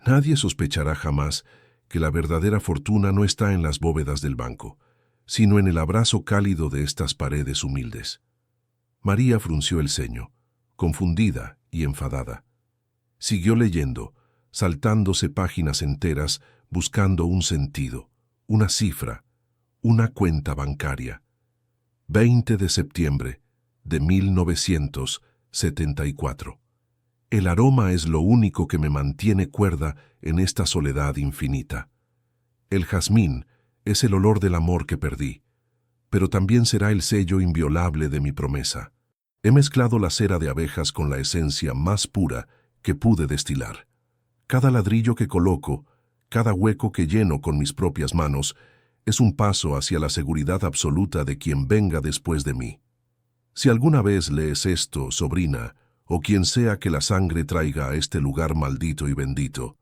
Nadie sospechará jamás que la verdadera fortuna no está en las bóvedas del banco, sino en el abrazo cálido de estas paredes humildes. María frunció el ceño, confundida y enfadada. Siguió leyendo, saltándose páginas enteras, buscando un sentido, una cifra, una cuenta bancaria. 20 de septiembre de 1974. El aroma es lo único que me mantiene cuerda en esta soledad infinita. El jazmín es el olor del amor que perdí, pero también será el sello inviolable de mi promesa. He mezclado la cera de abejas con la esencia más pura que pude destilar. Cada ladrillo que coloco, cada hueco que lleno con mis propias manos, es un paso hacia la seguridad absoluta de quien venga después de mí. Si alguna vez lees esto, sobrina, o quien sea que la sangre traiga a este lugar maldito y bendito,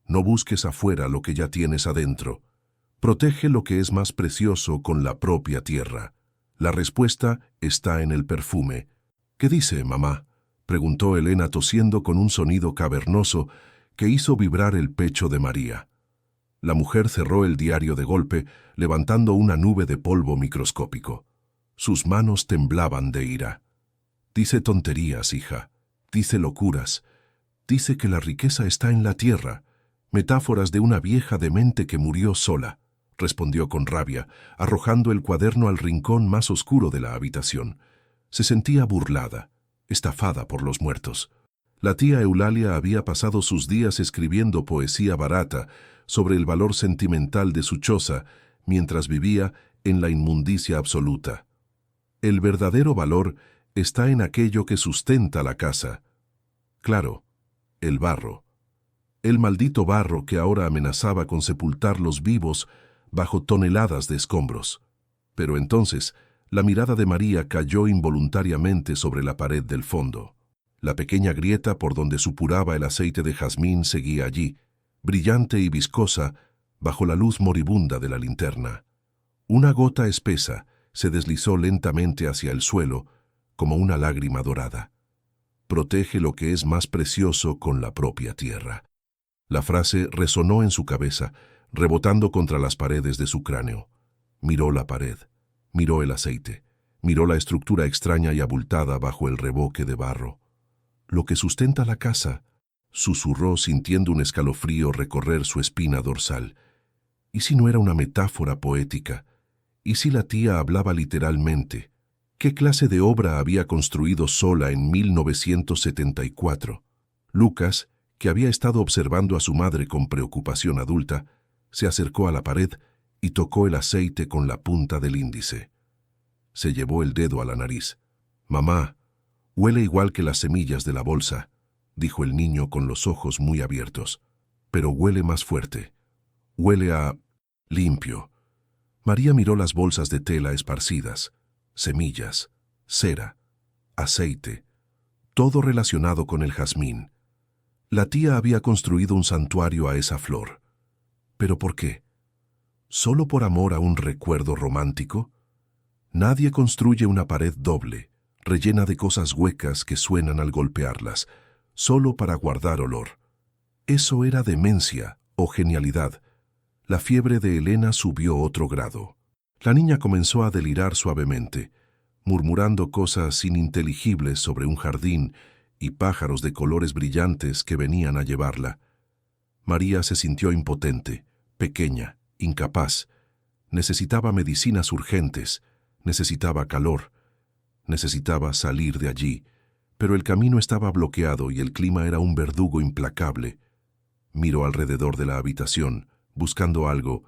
no busques afuera lo que ya tienes adentro. Protege lo que es más precioso con la propia tierra. La respuesta está en el perfume. ¿Qué dice, mamá?, preguntó Elena tosiendo con un sonido cavernoso que hizo vibrar el pecho de María. La mujer cerró el diario de golpe, levantando una nube de polvo microscópico. Sus manos temblaban de ira. Dice tonterías, hija. Dice locuras. Dice que la riqueza está en la tierra. Metáforas de una vieja demente que murió sola, respondió con rabia, arrojando el cuaderno al rincón más oscuro de la habitación. Se sentía burlada, estafada por los muertos. La tía Eulalia había pasado sus días escribiendo poesía barata sobre el valor sentimental de su choza mientras vivía en la inmundicia absoluta. El verdadero valor está en aquello que sustenta la casa. Claro, el barro. El maldito barro que ahora amenazaba con sepultar los vivos bajo toneladas de escombros. Pero entonces, la mirada de María cayó involuntariamente sobre la pared del fondo. La pequeña grieta por donde supuraba el aceite de jazmín seguía allí, brillante y viscosa, bajo la luz moribunda de la linterna. Una gota espesa se deslizó lentamente hacia el suelo, como una lágrima dorada. Protege lo que es más precioso con la propia tierra. La frase resonó en su cabeza, rebotando contra las paredes de su cráneo. Miró la pared, miró el aceite, miró la estructura extraña y abultada bajo el revoque de barro. Lo que sustenta la casa, susurró sintiendo un escalofrío recorrer su espina dorsal. ¿Y si no era una metáfora poética? ¿Y si la tía hablaba literalmente? ¿Qué clase de obra había construido sola en 1974? Lucas, que había estado observando a su madre con preocupación adulta, se acercó a la pared y tocó el aceite con la punta del índice. Se llevó el dedo a la nariz. «Mamá, huele igual que las semillas de la bolsa», dijo el niño con los ojos muy abiertos. «Pero huele más fuerte. Huele a... limpio». María miró las bolsas de tela esparcidas, semillas, cera, aceite, todo relacionado con el jazmín. La tía había construido un santuario a esa flor. ¿Pero por qué? ¿Solo por amor a un recuerdo romántico? Nadie construye una pared doble, rellena de cosas huecas que suenan al golpearlas, solo para guardar olor. Eso era demencia o genialidad. La fiebre de Elena subió otro grado. La niña comenzó a delirar suavemente, murmurando cosas ininteligibles sobre un jardín y pájaros de colores brillantes que venían a llevarla. María se sintió impotente, pequeña, incapaz. Necesitaba medicinas urgentes, necesitaba calor, necesitaba salir de allí, pero el camino estaba bloqueado y el clima era un verdugo implacable. Miró alrededor de la habitación, buscando algo,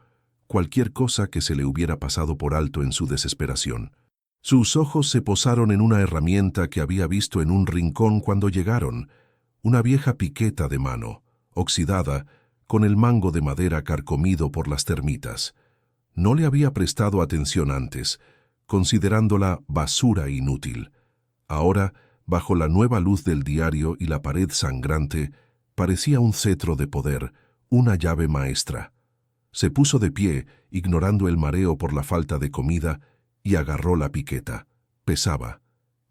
cualquier cosa que se le hubiera pasado por alto en su desesperación. Sus ojos se posaron en una herramienta que había visto en un rincón cuando llegaron, una vieja piqueta de mano, oxidada, con el mango de madera carcomido por las termitas. No le había prestado atención antes, considerándola basura inútil. Ahora, bajo la nueva luz del diario y la pared sangrante, parecía un cetro de poder, una llave maestra. Se puso de pie, ignorando el mareo por la falta de comida, y agarró la piqueta. Pesaba.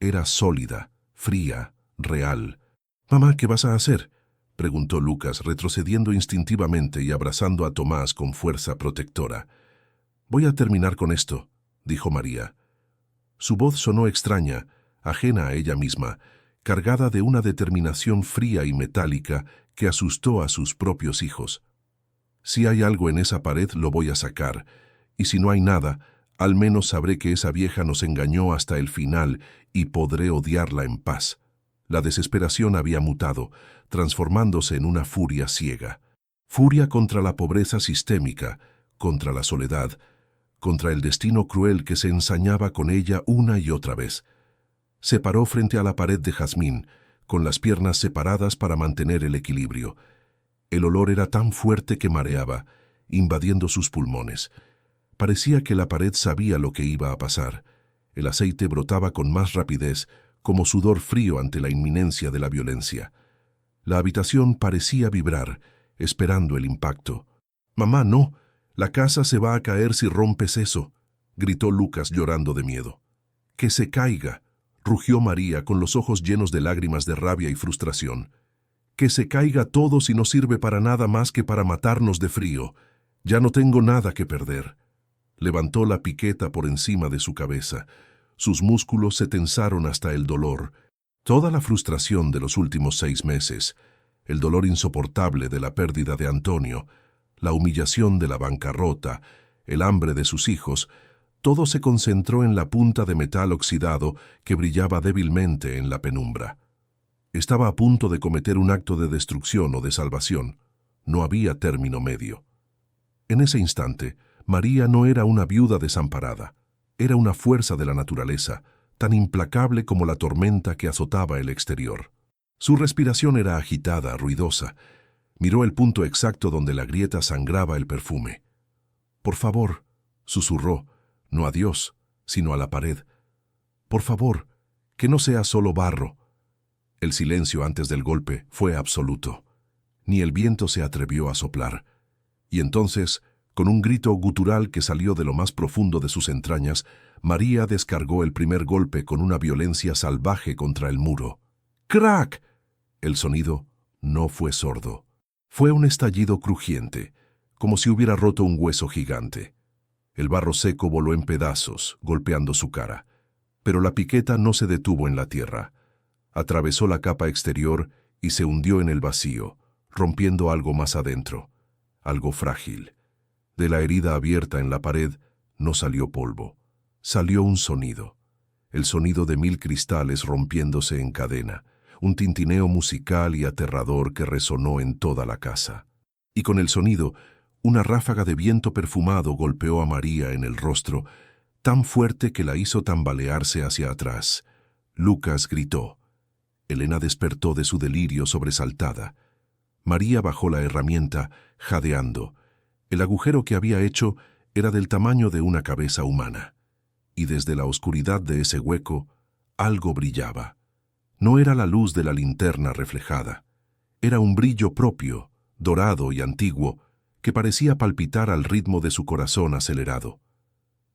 Era sólida, fría, real. «Mamá, ¿qué vas a hacer?», preguntó Lucas, retrocediendo instintivamente y abrazando a Tomás con fuerza protectora. «Voy a terminar con esto», dijo María. Su voz sonó extraña, ajena a ella misma, cargada de una determinación fría y metálica que asustó a sus propios hijos. «Si hay algo en esa pared, lo voy a sacar, y si no hay nada, al menos sabré que esa vieja nos engañó hasta el final y podré odiarla en paz». La desesperación había mutado, transformándose en una furia ciega. Furia contra la pobreza sistémica, contra la soledad, contra el destino cruel que se ensañaba con ella una y otra vez. Se paró frente a la pared de jazmín, con las piernas separadas para mantener el equilibrio. El olor era tan fuerte que mareaba, invadiendo sus pulmones. Parecía que la pared sabía lo que iba a pasar. El aceite brotaba con más rapidez, como sudor frío ante la inminencia de la violencia. La habitación parecía vibrar, esperando el impacto. «Mamá, no, la casa se va a caer si rompes eso», gritó Lucas llorando de miedo. «Que se caiga», rugió María con los ojos llenos de lágrimas de rabia y frustración. «Que se caiga todo si no sirve para nada más que para matarnos de frío. Ya no tengo nada que perder». Levantó la piqueta por encima de su cabeza. Sus músculos se tensaron hasta el dolor. Toda la frustración de los últimos 6 meses, el dolor insoportable de la pérdida de Antonio, la humillación de la bancarrota, el hambre de sus hijos, todo se concentró en la punta de metal oxidado que brillaba débilmente en la penumbra. Estaba a punto de cometer un acto de destrucción o de salvación. No había término medio. En ese instante, María no era una viuda desamparada. Era una fuerza de la naturaleza, tan implacable como la tormenta que azotaba el exterior. Su respiración era agitada, ruidosa. Miró el punto exacto donde la grieta sangraba el perfume. «Por favor», susurró, no a Dios, sino a la pared. «Por favor, que no sea solo barro». El silencio antes del golpe fue absoluto. Ni el viento se atrevió a soplar. Y entonces, con un grito gutural que salió de lo más profundo de sus entrañas, María descargó el primer golpe con una violencia salvaje contra el muro. ¡Crack! El sonido no fue sordo. Fue un estallido crujiente, como si hubiera roto un hueso gigante. El barro seco voló en pedazos, golpeando su cara. Pero la piqueta no se detuvo en la tierra. Atravesó la capa exterior y se hundió en el vacío, rompiendo algo más adentro, algo frágil. De la herida abierta en la pared no salió polvo, salió un sonido. El sonido de 1000 cristales rompiéndose en cadena, un tintineo musical y aterrador que resonó en toda la casa. Y con el sonido, una ráfaga de viento perfumado golpeó a María en el rostro, tan fuerte que la hizo tambalearse hacia atrás. Lucas gritó. Elena despertó de su delirio sobresaltada. María bajó la herramienta, jadeando. El agujero que había hecho era del tamaño de una cabeza humana. Y desde la oscuridad de ese hueco, algo brillaba. No era la luz de la linterna reflejada. Era un brillo propio, dorado y antiguo, que parecía palpitar al ritmo de su corazón acelerado.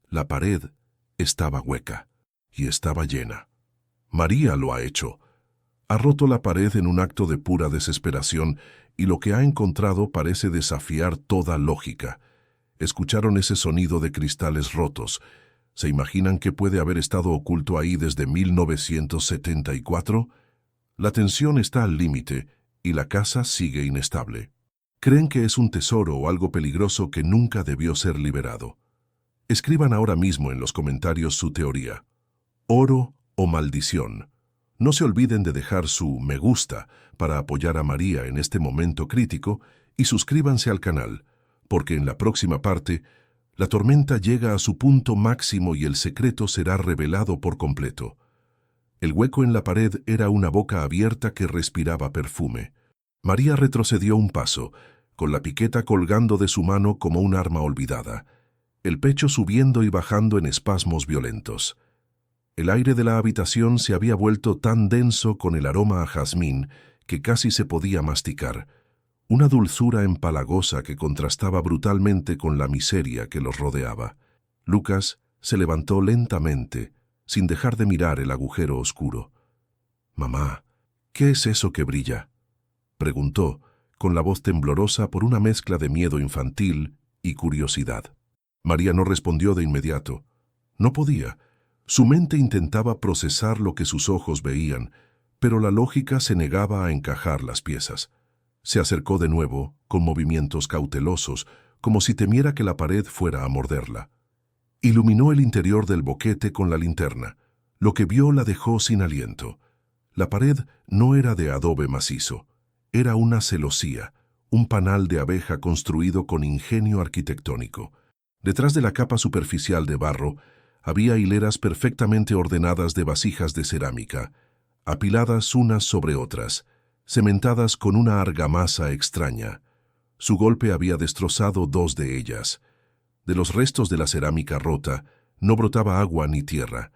La pared estaba hueca y estaba llena. María lo ha hecho. Ha roto la pared en un acto de pura desesperación y lo que ha encontrado parece desafiar toda lógica. Escucharon ese sonido de cristales rotos. ¿Se imaginan qué puede haber estado oculto ahí desde 1974? La tensión está al límite y la casa sigue inestable. Creen que es un tesoro o algo peligroso que nunca debió ser liberado. Escriban ahora mismo en los comentarios su teoría. ¿Oro o maldición? No se olviden de dejar su me gusta para apoyar a María en este momento crítico y suscríbanse al canal, porque en la próxima parte, la tormenta llega a su punto máximo y el secreto será revelado por completo. El hueco en la pared era una boca abierta que respiraba perfume. María retrocedió un paso, con la piqueta colgando de su mano como un arma olvidada. el pecho subiendo y bajando en espasmos violentos. El aire de la habitación se había vuelto tan denso con el aroma a jazmín que casi se podía masticar, una dulzura empalagosa que contrastaba brutalmente con la miseria que los rodeaba. Lucas se levantó lentamente, sin dejar de mirar el agujero oscuro. «Mamá, ¿qué es eso que brilla?», preguntó, con la voz temblorosa por una mezcla de miedo infantil y curiosidad. María no respondió de inmediato. No podía. Su mente intentaba procesar lo que sus ojos veían, pero la lógica se negaba a encajar las piezas. Se acercó de nuevo, con movimientos cautelosos, como si temiera que la pared fuera a morderla. Iluminó el interior del boquete con la linterna. Lo que vio la dejó sin aliento. La pared no era de adobe macizo. Era una celosía, un panal de abeja construido con ingenio arquitectónico. Detrás de la capa superficial de barro, había hileras perfectamente ordenadas de vasijas de cerámica, apiladas unas sobre otras, cementadas con una argamasa extraña. Su golpe había destrozado 2 de ellas. De los restos de la cerámica rota, no brotaba agua ni tierra.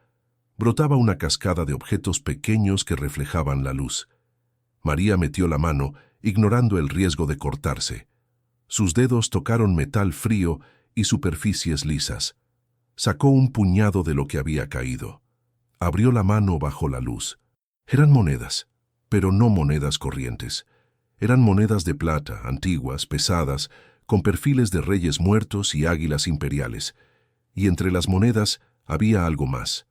Brotaba una cascada de objetos pequeños que reflejaban la luz. María metió la mano, ignorando el riesgo de cortarse. Sus dedos tocaron metal frío y superficies lisas. Sacó un puñado de lo que había caído. Abrió la mano bajo la luz. Eran monedas, pero no monedas corrientes. Eran monedas de plata, antiguas, pesadas, con perfiles de reyes muertos y águilas imperiales. Y entre las monedas había algo más.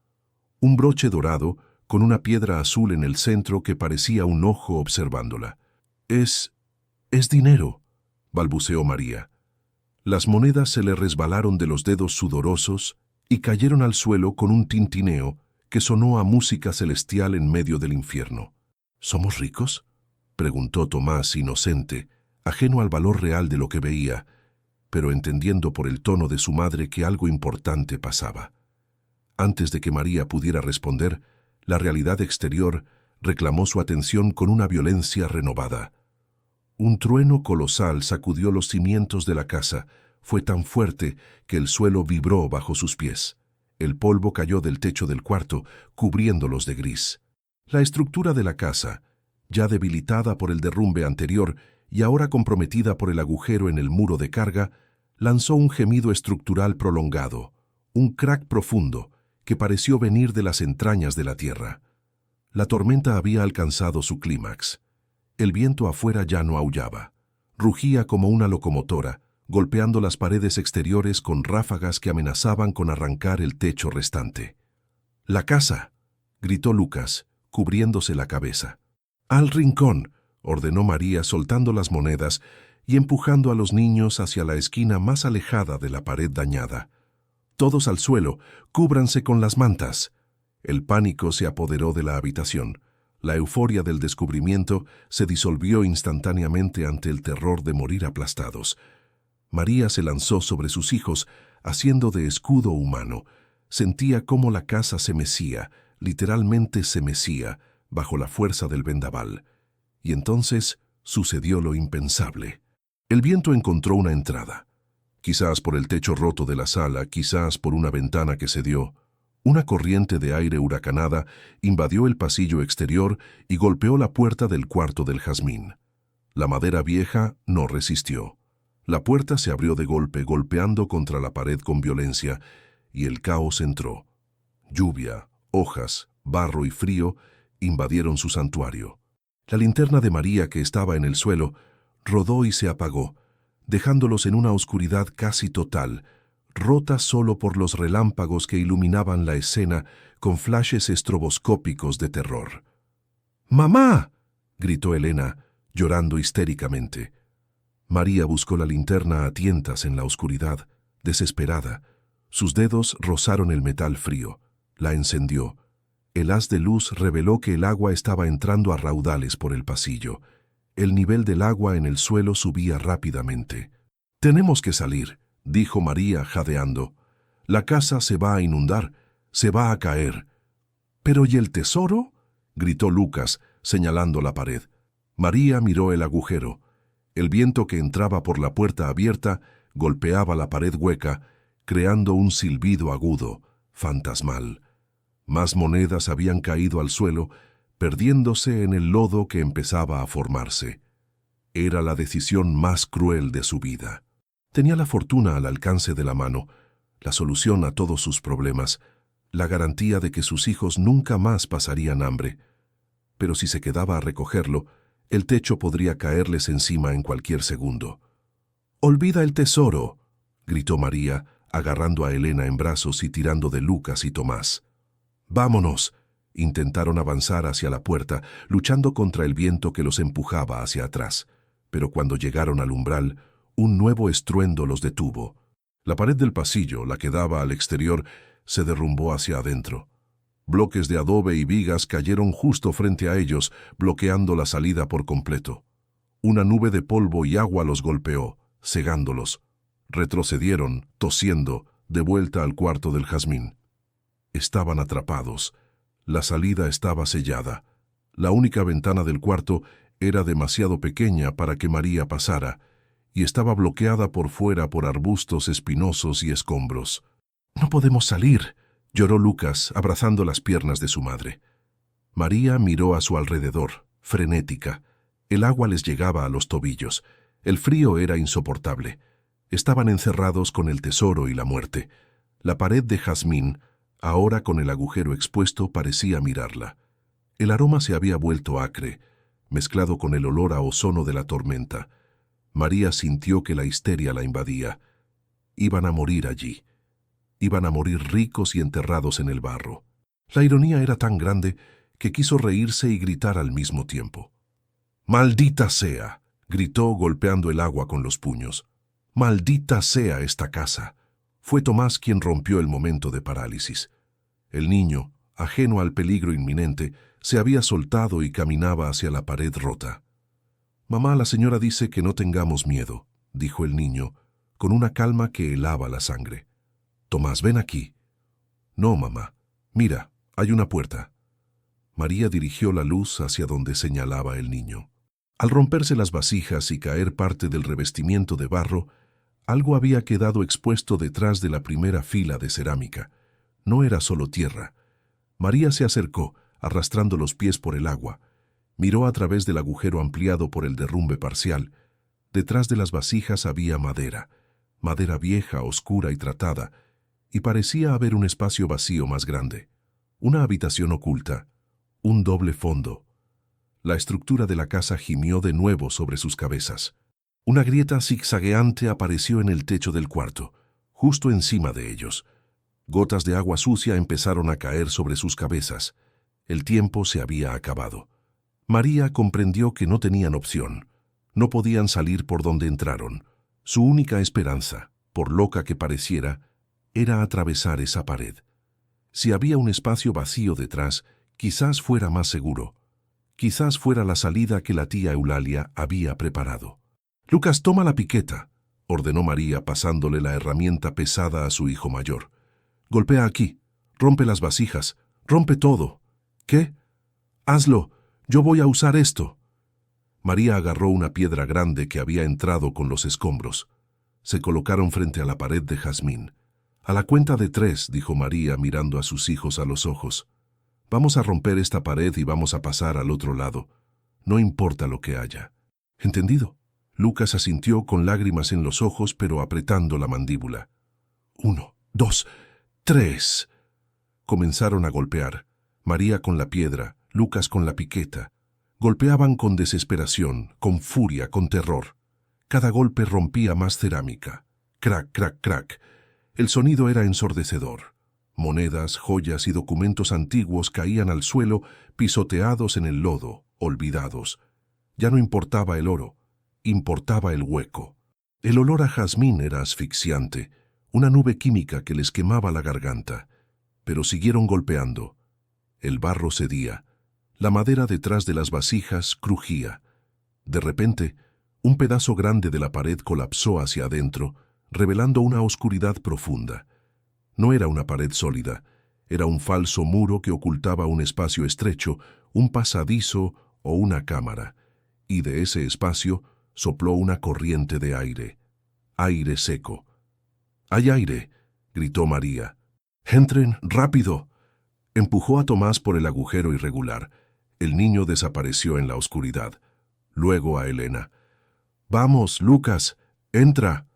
Un broche dorado con una piedra azul en el centro que parecía un ojo observándola. Es dinero», balbuceó María. Las monedas se le resbalaron de los dedos sudorosos y cayeron al suelo con un tintineo que sonó a música celestial en medio del infierno. «¿Somos ricos?», preguntó Tomás, inocente, ajeno al valor real de lo que veía, pero entendiendo por el tono de su madre que algo importante pasaba. Antes de que María pudiera responder, la realidad exterior reclamó su atención con una violencia renovada. Un trueno colosal sacudió los cimientos de la casa. Fue tan fuerte que el suelo vibró bajo sus pies. El polvo cayó del techo del cuarto, cubriéndolos de gris. La estructura de la casa, ya debilitada por el derrumbe anterior y ahora comprometida por el agujero en el muro de carga, lanzó un gemido estructural prolongado, un crack profundo que pareció venir de las entrañas de la tierra. La tormenta había alcanzado su clímax. El viento afuera ya no aullaba. Rugía como una locomotora, golpeando las paredes exteriores con ráfagas que amenazaban con arrancar el techo restante. «¡La casa!», gritó Lucas, cubriéndose la cabeza. «¡Al rincón!», ordenó María soltando las monedas y empujando a los niños hacia la esquina más alejada de la pared dañada. «Todos al suelo, cúbranse con las mantas». El pánico se apoderó de la habitación. La euforia del descubrimiento se disolvió instantáneamente ante el terror de morir aplastados. María se lanzó sobre sus hijos, haciendo de escudo humano. Sentía cómo la casa se mecía, literalmente se mecía, bajo la fuerza del vendaval. Y entonces sucedió lo impensable. El viento encontró una entrada. Quizás por el techo roto de la sala, quizás por una ventana que cedió. Una corriente de aire huracanada invadió el pasillo exterior y golpeó la puerta del cuarto del jazmín. La madera vieja no resistió. La puerta se abrió de golpe, golpeando contra la pared con violencia, y el caos entró. Lluvia, hojas, barro y frío invadieron su santuario. La linterna de María, que estaba en el suelo, rodó y se apagó, dejándolos en una oscuridad casi total, rota solo por los relámpagos que iluminaban la escena con flashes estroboscópicos de terror. «¡Mamá!», gritó Elena, llorando histéricamente. María buscó la linterna a tientas en la oscuridad, desesperada. Sus dedos rozaron el metal frío. La encendió. El haz de luz reveló que el agua estaba entrando a raudales por el pasillo. El nivel del agua en el suelo subía rápidamente. «Tenemos que salir», dijo María jadeando. «La casa se va a inundar, se va a caer». «¿Pero y el tesoro?», gritó Lucas, señalando la pared. María miró el agujero. El viento que entraba por la puerta abierta golpeaba la pared hueca, creando un silbido agudo, fantasmal. Más monedas habían caído al suelo, perdiéndose en el lodo que empezaba a formarse. Era la decisión más cruel de su vida. Tenía la fortuna al alcance de la mano, la solución a todos sus problemas, la garantía de que sus hijos nunca más pasarían hambre. Pero si se quedaba a recogerlo, el techo podría caerles encima en cualquier segundo. «¡Olvida el tesoro!», gritó María, agarrando a Elena en brazos y tirando de Lucas y Tomás. «¡Vámonos!», intentaron avanzar hacia la puerta, luchando contra el viento que los empujaba hacia atrás. Pero cuando llegaron al umbral, un nuevo estruendo los detuvo. La pared del pasillo, la que daba al exterior, se derrumbó hacia adentro. Bloques de adobe y vigas cayeron justo frente a ellos, bloqueando la salida por completo. Una nube de polvo y agua los golpeó, cegándolos. Retrocedieron, tosiendo, de vuelta al cuarto del jazmín. Estaban atrapados. La salida estaba sellada. La única ventana del cuarto era demasiado pequeña para que María pasara, y estaba bloqueada por fuera por arbustos espinosos y escombros. «No podemos salir», lloró Lucas, abrazando las piernas de su madre. María miró a su alrededor, frenética. El agua les llegaba a los tobillos. El frío era insoportable. Estaban encerrados con el tesoro y la muerte. La pared de jazmín, ahora con el agujero expuesto, parecía mirarla. El aroma se había vuelto acre, mezclado con el olor a ozono de la tormenta. María sintió que la histeria la invadía. Iban a morir allí. Iban a morir ricos y enterrados en el barro. La ironía era tan grande que quiso reírse y gritar al mismo tiempo. «¡Maldita sea!», gritó golpeando el agua con los puños. «¡Maldita sea esta casa!». Fue Tomás quien rompió el momento de parálisis. El niño, ajeno al peligro inminente, se había soltado y caminaba hacia la pared rota. «Mamá, la señora dice que no tengamos miedo», dijo el niño, con una calma que helaba la sangre. «Tomás, ven aquí». «No, mamá. Mira, hay una puerta». María dirigió la luz hacia donde señalaba el niño. Al romperse las vasijas y caer parte del revestimiento de barro, algo había quedado expuesto detrás de la primera fila de cerámica. No era solo tierra. María se acercó, arrastrando los pies por el agua. Miró a través del agujero ampliado por el derrumbe parcial. Detrás de las vasijas había madera, madera vieja, oscura y tratada, y parecía haber un espacio vacío más grande, una habitación oculta, un doble fondo. La estructura de la casa gimió de nuevo sobre sus cabezas. Una grieta zigzagueante apareció en el techo del cuarto, justo encima de ellos. Gotas de agua sucia empezaron a caer sobre sus cabezas. El tiempo se había acabado. María comprendió que no tenían opción. No podían salir por donde entraron. Su única esperanza, por loca que pareciera, era atravesar esa pared. Si había un espacio vacío detrás, quizás fuera más seguro. Quizás fuera la salida que la tía Eulalia había preparado. «Lucas, toma la piqueta», ordenó María pasándole la herramienta pesada a su hijo mayor. «Golpea aquí, rompe las vasijas, rompe todo». «¿Qué? Hazlo, yo voy a usar esto». María agarró una piedra grande que había entrado con los escombros. Se colocaron frente a la pared de jazmín. «A la cuenta de 3», dijo María mirando a sus hijos a los ojos. «Vamos a romper esta pared y vamos a pasar al otro lado. No importa lo que haya». «¿Entendido?». Lucas asintió con lágrimas en los ojos pero apretando la mandíbula. 1, 2, 3. Comenzaron a golpear. María con la piedra, Lucas con la piqueta. Golpeaban con desesperación, con furia, con terror. Cada golpe rompía más cerámica. Crac, crac, crac. El sonido era ensordecedor. Monedas, joyas y documentos antiguos caían al suelo, pisoteados en el lodo, olvidados. Ya no importaba el oro, importaba el hueco. El olor a jazmín era asfixiante, una nube química que les quemaba la garganta. Pero siguieron golpeando. El barro cedía. La madera detrás de las vasijas crujía. De repente, un pedazo grande de la pared colapsó hacia adentro, revelando una oscuridad profunda. No era una pared sólida, era un falso muro que ocultaba un espacio estrecho, un pasadizo o una cámara, y de ese espacio sopló una corriente de aire. Aire seco. «Hay aire», gritó María. «¡Entren, rápido!». Empujó a Tomás por el agujero irregular. El niño desapareció en la oscuridad. Luego a Elena. «Vamos, Lucas, entra».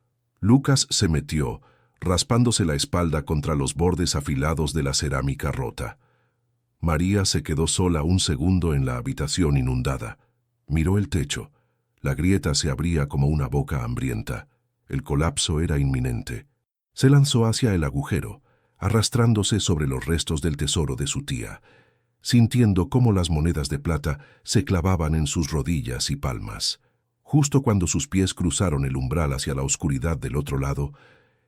Lucas se metió, raspándose la espalda contra los bordes afilados de la cerámica rota. María se quedó sola un segundo en la habitación inundada. Miró el techo. La grieta se abría como una boca hambrienta. El colapso era inminente. Se lanzó hacia el agujero, arrastrándose sobre los restos del tesoro de su tía, sintiendo cómo las monedas de plata se clavaban en sus rodillas y palmas. Justo cuando sus pies cruzaron el umbral hacia la oscuridad del otro lado,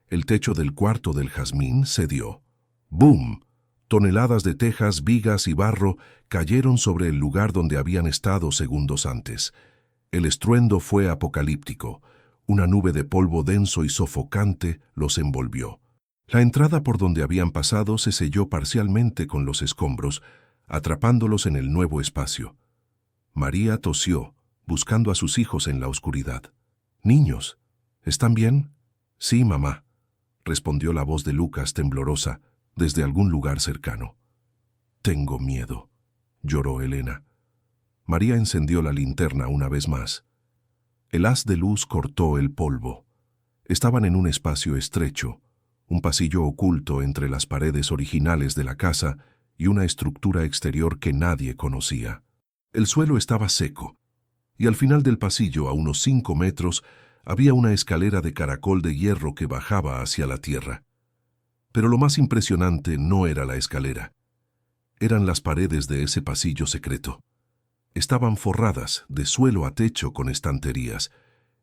el techo del cuarto del jazmín cedió. ¡Bum! Toneladas de tejas, vigas y barro cayeron sobre el lugar donde habían estado segundos antes. El estruendo fue apocalíptico. Una nube de polvo denso y sofocante los envolvió. La entrada por donde habían pasado se selló parcialmente con los escombros, atrapándolos en el nuevo espacio. María tosió, buscando a sus hijos en la oscuridad. «Niños, ¿están bien?». «Sí, mamá», respondió la voz de Lucas temblorosa desde algún lugar cercano. «Tengo miedo», lloró Elena. María encendió la linterna una vez más. El haz de luz cortó el polvo. Estaban en un espacio estrecho, un pasillo oculto entre las paredes originales de la casa y una estructura exterior que nadie conocía. El suelo estaba seco, y al final del pasillo, a unos 5 metros, había una escalera de caracol de hierro que bajaba hacia la tierra. Pero lo más impresionante no era la escalera. Eran las paredes de ese pasillo secreto. Estaban forradas de suelo a techo con estanterías,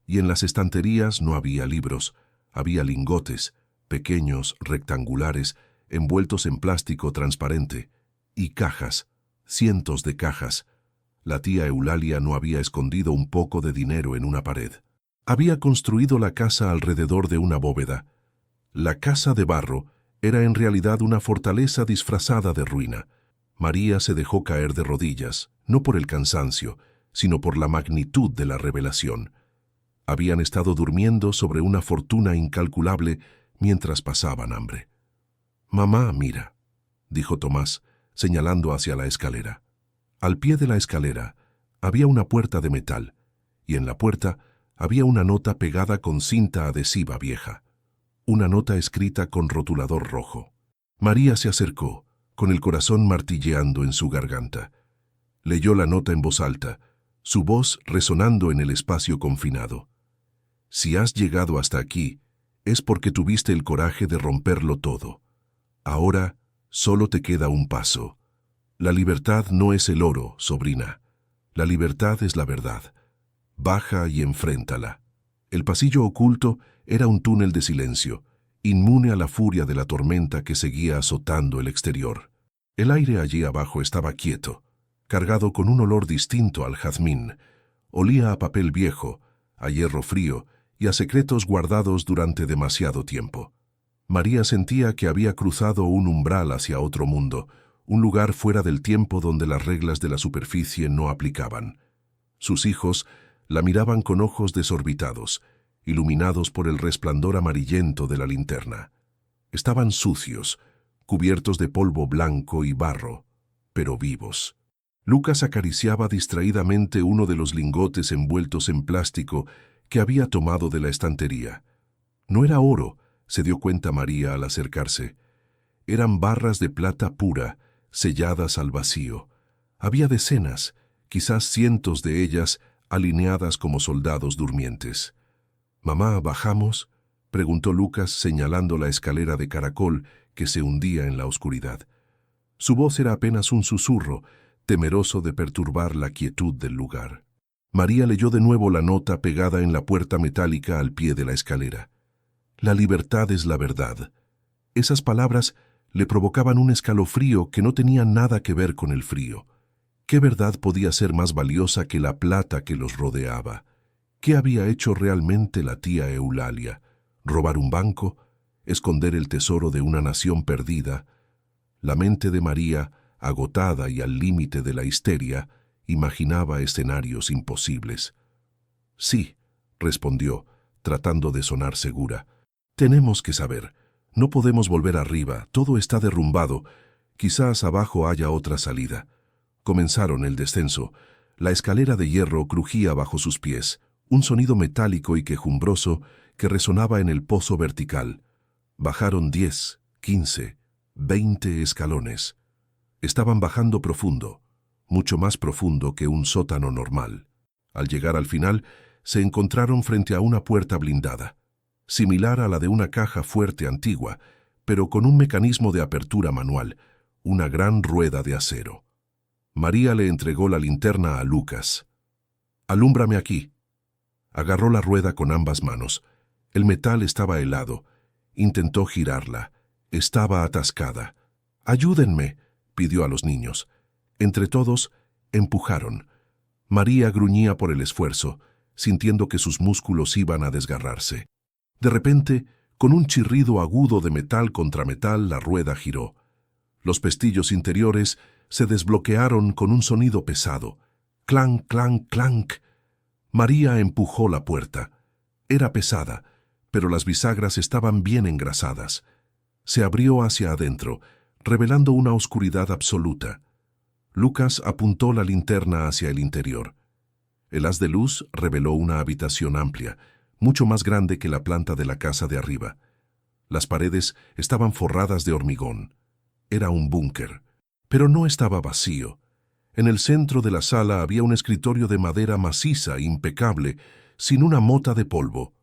y en las estanterías no había libros, había lingotes, pequeños, rectangulares, envueltos en plástico transparente, y cajas, cientos de cajas. La tía Eulalia no había escondido un poco de dinero en una pared. Había construido la casa alrededor de una bóveda. La casa de barro era en realidad una fortaleza disfrazada de ruina. María se dejó caer de rodillas, no por el cansancio, sino por la magnitud de la revelación. Habían estado durmiendo sobre una fortuna incalculable mientras pasaban hambre. «Mamá, mira», dijo Tomás, señalando hacia la escalera. Al pie de la escalera había una puerta de metal, y en la puerta había una nota pegada con cinta adhesiva vieja. Una nota escrita con rotulador rojo. María se acercó, con el corazón martilleando en su garganta. Leyó la nota en voz alta, su voz resonando en el espacio confinado. «Si has llegado hasta aquí, es porque tuviste el coraje de romperlo todo. Ahora solo te queda un paso. La libertad no es el oro, sobrina. La libertad es la verdad. Baja y enfréntala». El pasillo oculto era un túnel de silencio, inmune a la furia de la tormenta que seguía azotando el exterior. El aire allí abajo estaba quieto, cargado con un olor distinto al jazmín. Olía a papel viejo, a hierro frío y a secretos guardados durante demasiado tiempo. María sentía que había cruzado un umbral hacia otro mundo, un lugar fuera del tiempo donde las reglas de la superficie no aplicaban. Sus hijos la miraban con ojos desorbitados, iluminados por el resplandor amarillento de la linterna. Estaban sucios, cubiertos de polvo blanco y barro, pero vivos. Lucas acariciaba distraídamente uno de los lingotes envueltos en plástico que había tomado de la estantería. No era oro, se dio cuenta María al acercarse. Eran barras de plata pura, selladas al vacío. Había decenas, quizás cientos de ellas, alineadas como soldados durmientes. «Mamá, ¿bajamos?», preguntó Lucas señalando la escalera de caracol que se hundía en la oscuridad. Su voz era apenas un susurro, temeroso de perturbar la quietud del lugar. María leyó de nuevo la nota pegada en la puerta metálica al pie de la escalera. «La libertad es la verdad». Esas palabras le provocaban un escalofrío que no tenía nada que ver con el frío. ¿Qué verdad podía ser más valiosa que la plata que los rodeaba? ¿Qué había hecho realmente la tía Eulalia? ¿Robar un banco? ¿Esconder el tesoro de una nación perdida? La mente de María, agotada y al límite de la histeria, imaginaba escenarios imposibles. «Sí», respondió, tratando de sonar segura. «Tenemos que saber. No podemos volver arriba, todo está derrumbado. Quizás abajo haya otra salida. Comenzaron el descenso. La escalera de hierro crujía bajo sus pies, un sonido metálico y quejumbroso que resonaba en el pozo vertical. Bajaron 10, 15, 20 escalones. Estaban bajando profundo, mucho más profundo que un sótano normal. Al llegar al final, se encontraron frente a una puerta blindada, similar a la de una caja fuerte antigua, pero con un mecanismo de apertura manual, una gran rueda de acero. María le entregó la linterna a Lucas. «Alúmbrame aquí». Agarró la rueda con ambas manos. El metal estaba helado. Intentó girarla. Estaba atascada. «Ayúdenme», pidió a los niños. Entre todos, empujaron. María gruñía por el esfuerzo, sintiendo que sus músculos iban a desgarrarse. De repente, con un chirrido agudo de metal contra metal, la rueda giró. Los pestillos interiores se desbloquearon con un sonido pesado. Clank, clank, clank. María empujó la puerta. Era pesada, pero las bisagras estaban bien engrasadas. Se abrió hacia adentro, revelando una oscuridad absoluta. Lucas apuntó la linterna hacia el interior. El haz de luz reveló una habitación amplia, mucho más grande que la planta de la casa de arriba. Las paredes estaban forradas de hormigón. Era un búnker, pero no estaba vacío. En el centro de la sala había un escritorio de madera maciza, impecable, sin una mota de polvo.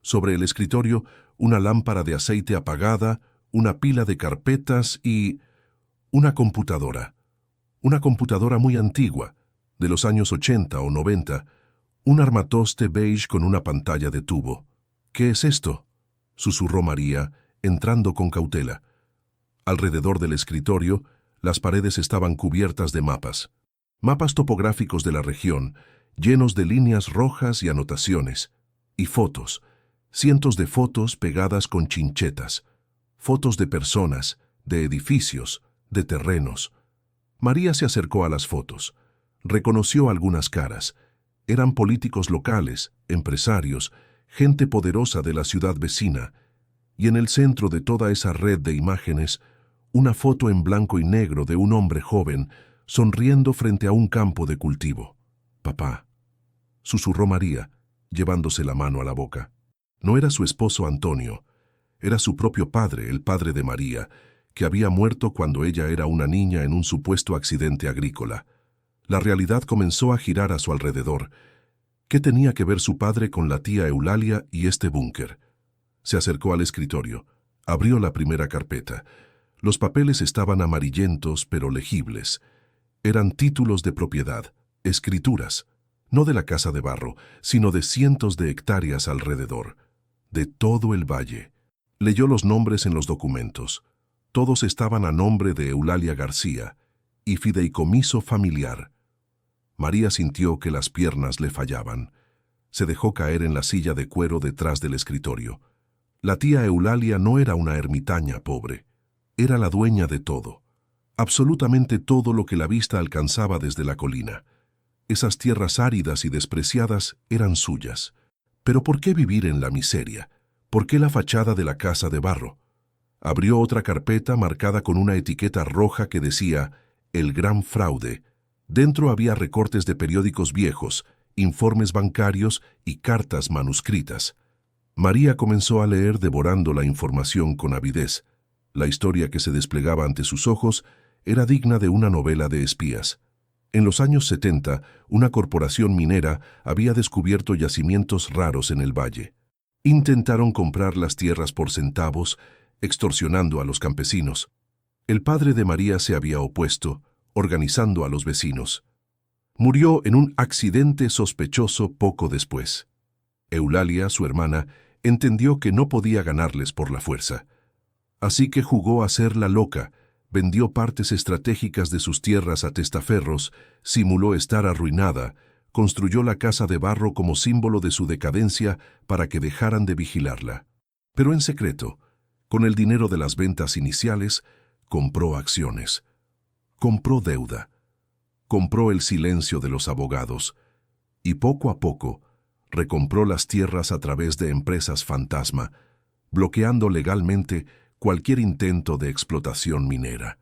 Sobre el escritorio, una lámpara de aceite apagada, una pila de carpetas y una computadora. Una computadora muy antigua, de los años 80 o 90, un armatoste beige con una pantalla de tubo. «¿Qué es esto?», susurró María, entrando con cautela. Alrededor del escritorio, las paredes estaban cubiertas de mapas. Mapas topográficos de la región, llenos de líneas rojas y anotaciones. Y fotos, cientos de fotos pegadas con chinchetas. Fotos de personas, de edificios, de terrenos. María se acercó a las fotos. Reconoció algunas caras. Eran políticos locales, empresarios, gente poderosa de la ciudad vecina. Y en el centro de toda esa red de imágenes, una foto en blanco y negro de un hombre joven, sonriendo frente a un campo de cultivo. «Papá», susurró María, llevándose la mano a la boca. No era su esposo Antonio, era su propio padre, el padre de María, que había muerto cuando ella era una niña en un supuesto accidente agrícola. La realidad comenzó a girar a su alrededor. ¿Qué tenía que ver su padre con la tía Eulalia y este búnker? Se acercó al escritorio, abrió la primera carpeta. Los papeles estaban amarillentos pero legibles. Eran títulos de propiedad, escrituras, no de la casa de barro, sino de cientos de hectáreas alrededor, de todo el valle. Leyó los nombres en los documentos. Todos estaban a nombre de Eulalia García y fideicomiso familiar. María sintió que las piernas le fallaban. Se dejó caer en la silla de cuero detrás del escritorio. La tía Eulalia no era una ermitaña pobre. Era la dueña de todo. Absolutamente todo lo que la vista alcanzaba desde la colina. Esas tierras áridas y despreciadas eran suyas. Pero ¿por qué vivir en la miseria? ¿Por qué la fachada de la casa de barro? Abrió otra carpeta marcada con una etiqueta roja que decía «El Gran Fraude». Dentro había recortes de periódicos viejos, informes bancarios y cartas manuscritas. María comenzó a leer devorando la información con avidez. La historia que se desplegaba ante sus ojos era digna de una novela de espías. En los años 70, una corporación minera había descubierto yacimientos raros en el valle. Intentaron comprar las tierras por centavos, extorsionando a los campesinos. El padre de María se había opuesto, organizando a los vecinos. Murió en un accidente sospechoso poco después. Eulalia, su hermana, entendió que no podía ganarles por la fuerza. Así que jugó a ser la loca, vendió partes estratégicas de sus tierras a testaferros, simuló estar arruinada, construyó la casa de barro como símbolo de su decadencia para que dejaran de vigilarla. Pero en secreto, con el dinero de las ventas iniciales, compró acciones. Compró deuda. Compró el silencio de los abogados. Y poco a poco, recompró las tierras a través de empresas fantasma, bloqueando legalmente cualquier intento de explotación minera.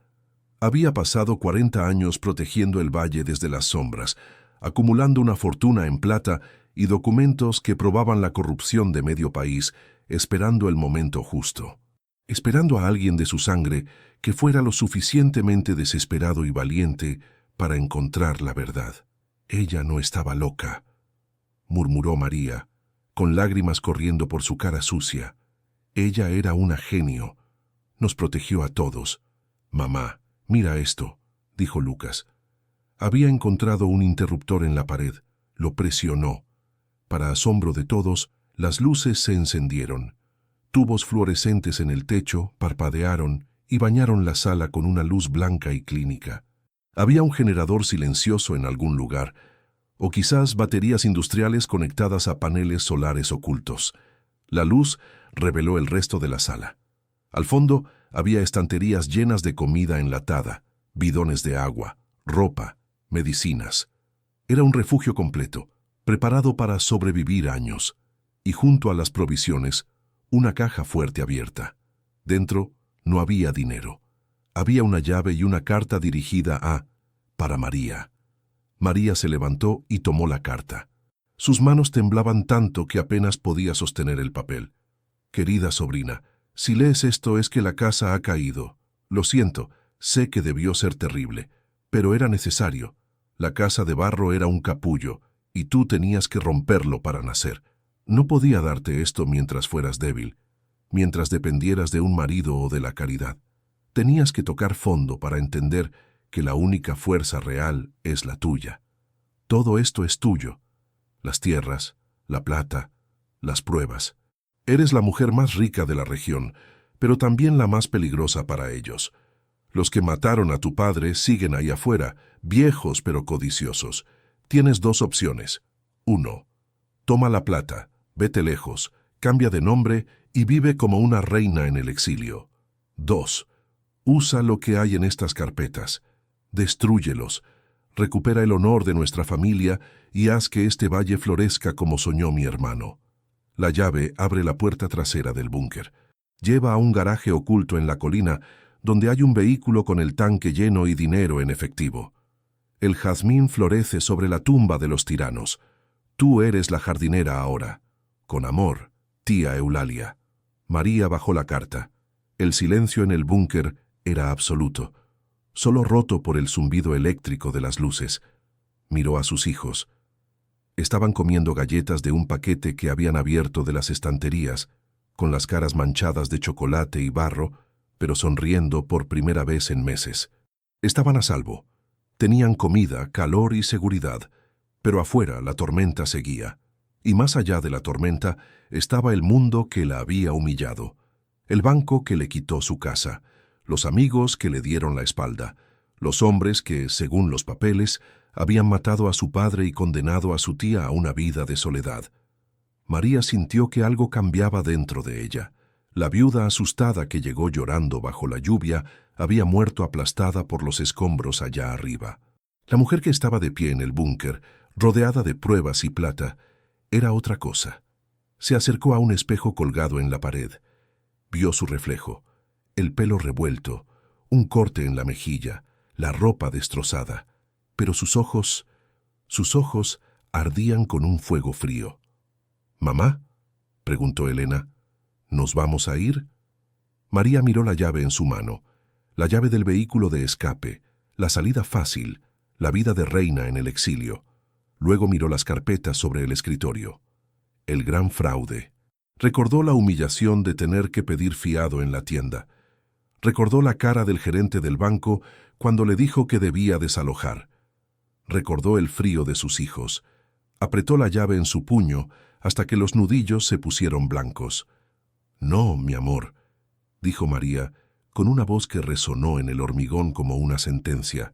Había pasado 40 años protegiendo el valle desde las sombras, acumulando una fortuna en plata y documentos que probaban la corrupción de medio país, esperando el momento justo. Esperando a alguien de su sangre que fuera lo suficientemente desesperado y valiente para encontrar la verdad. Ella no estaba loca, murmuró María, con lágrimas corriendo por su cara sucia. Ella era una genio. Nos protegió a todos. Mamá, mira esto, dijo Lucas. Había encontrado un interruptor en la pared. Lo presionó. Para asombro de todos, las luces se encendieron. Tubos fluorescentes en el techo parpadearon y bañaron la sala con una luz blanca y clínica. Había un generador silencioso en algún lugar, o quizás baterías industriales conectadas a paneles solares ocultos. La luz reveló el resto de la sala. Al fondo había estanterías llenas de comida enlatada, bidones de agua, ropa, medicinas. Era un refugio completo, preparado para sobrevivir años, y junto a las provisiones, una caja fuerte abierta. Dentro no había dinero. Había una llave y una carta dirigida para María. María se levantó y tomó la carta. Sus manos temblaban tanto que apenas podía sostener el papel. Querida sobrina, si lees esto es que la casa ha caído. Lo siento, sé que debió ser terrible, pero era necesario. La casa de barro era un capullo, y tú tenías que romperlo para nacer. No podía darte esto mientras fueras débil, mientras dependieras de un marido o de la caridad. Tenías que tocar fondo para entender que la única fuerza real es la tuya. Todo esto es tuyo. Las tierras, la plata, las pruebas. Eres la mujer más rica de la región, pero también la más peligrosa para ellos. Los que mataron a tu padre siguen ahí afuera, viejos pero codiciosos. Tienes dos opciones. 1. Toma la plata, vete lejos, cambia de nombre y vive como una reina en el exilio. 2. Usa lo que hay en estas carpetas. Destrúyelos. Recupera el honor de nuestra familia y haz que este valle florezca como soñó mi hermano. La llave abre la puerta trasera del búnker. Lleva a un garaje oculto en la colina donde hay un vehículo con el tanque lleno y dinero en efectivo. El jazmín florece sobre la tumba de los tiranos. Tú eres la jardinera ahora. Con amor, tía Eulalia. María bajó la carta. El silencio en el búnker era absoluto, solo roto por el zumbido eléctrico de las luces. Miró a sus hijos. Estaban comiendo galletas de un paquete que habían abierto de las estanterías, con las caras manchadas de chocolate y barro, pero sonriendo por primera vez en meses. Estaban a salvo. Tenían comida, calor y seguridad, pero afuera la tormenta seguía. Y más allá de la tormenta estaba el mundo que la había humillado, el banco que le quitó su casa, los amigos que le dieron la espalda, los hombres que, según los papeles, habían matado a su padre y condenado a su tía a una vida de soledad. María sintió que algo cambiaba dentro de ella. La viuda asustada que llegó llorando bajo la lluvia había muerto aplastada por los escombros allá arriba. La mujer que estaba de pie en el búnker, rodeada de pruebas y plata, era otra cosa. Se acercó a un espejo colgado en la pared. Vio su reflejo, el pelo revuelto, un corte en la mejilla, la ropa destrozada, pero sus ojos ardían con un fuego frío. «¿Mamá?», preguntó Elena. «¿Nos vamos a ir?». María miró la llave en su mano, la llave del vehículo de escape, la salida fácil, la vida de reina en el exilio. Luego miró las carpetas sobre el escritorio. El gran fraude. Recordó la humillación de tener que pedir fiado en la tienda. Recordó la cara del gerente del banco cuando le dijo que debía desalojar. Recordó el frío de sus hijos. Apretó la llave en su puño hasta que los nudillos se pusieron blancos. «No, mi amor», dijo María, con una voz que resonó en el hormigón como una sentencia.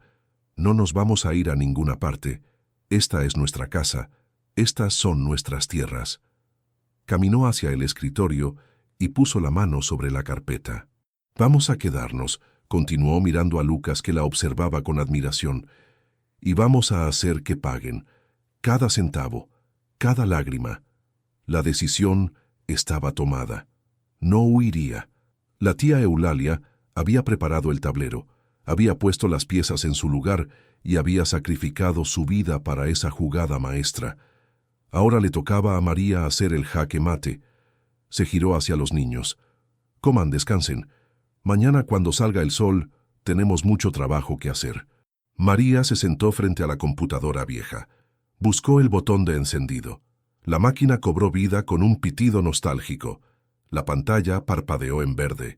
«No nos vamos a ir a ninguna parte. Esta es nuestra casa. Estas son nuestras tierras». Caminó hacia el escritorio y puso la mano sobre la carpeta. «Vamos a quedarnos», continuó mirando a Lucas que la observaba con admiración, «y vamos a hacer que paguen. Cada centavo, cada lágrima». La decisión estaba tomada. No huiría. La tía Eulalia había preparado el tablero, había puesto las piezas en su lugar y había sacrificado su vida para esa jugada maestra. Ahora le tocaba a María hacer el jaque mate. Se giró hacia los niños. Coman, descansen. Mañana cuando salga el sol, tenemos mucho trabajo que hacer. María se sentó frente a la computadora vieja. Buscó el botón de encendido. La máquina cobró vida con un pitido nostálgico. La pantalla parpadeó en verde.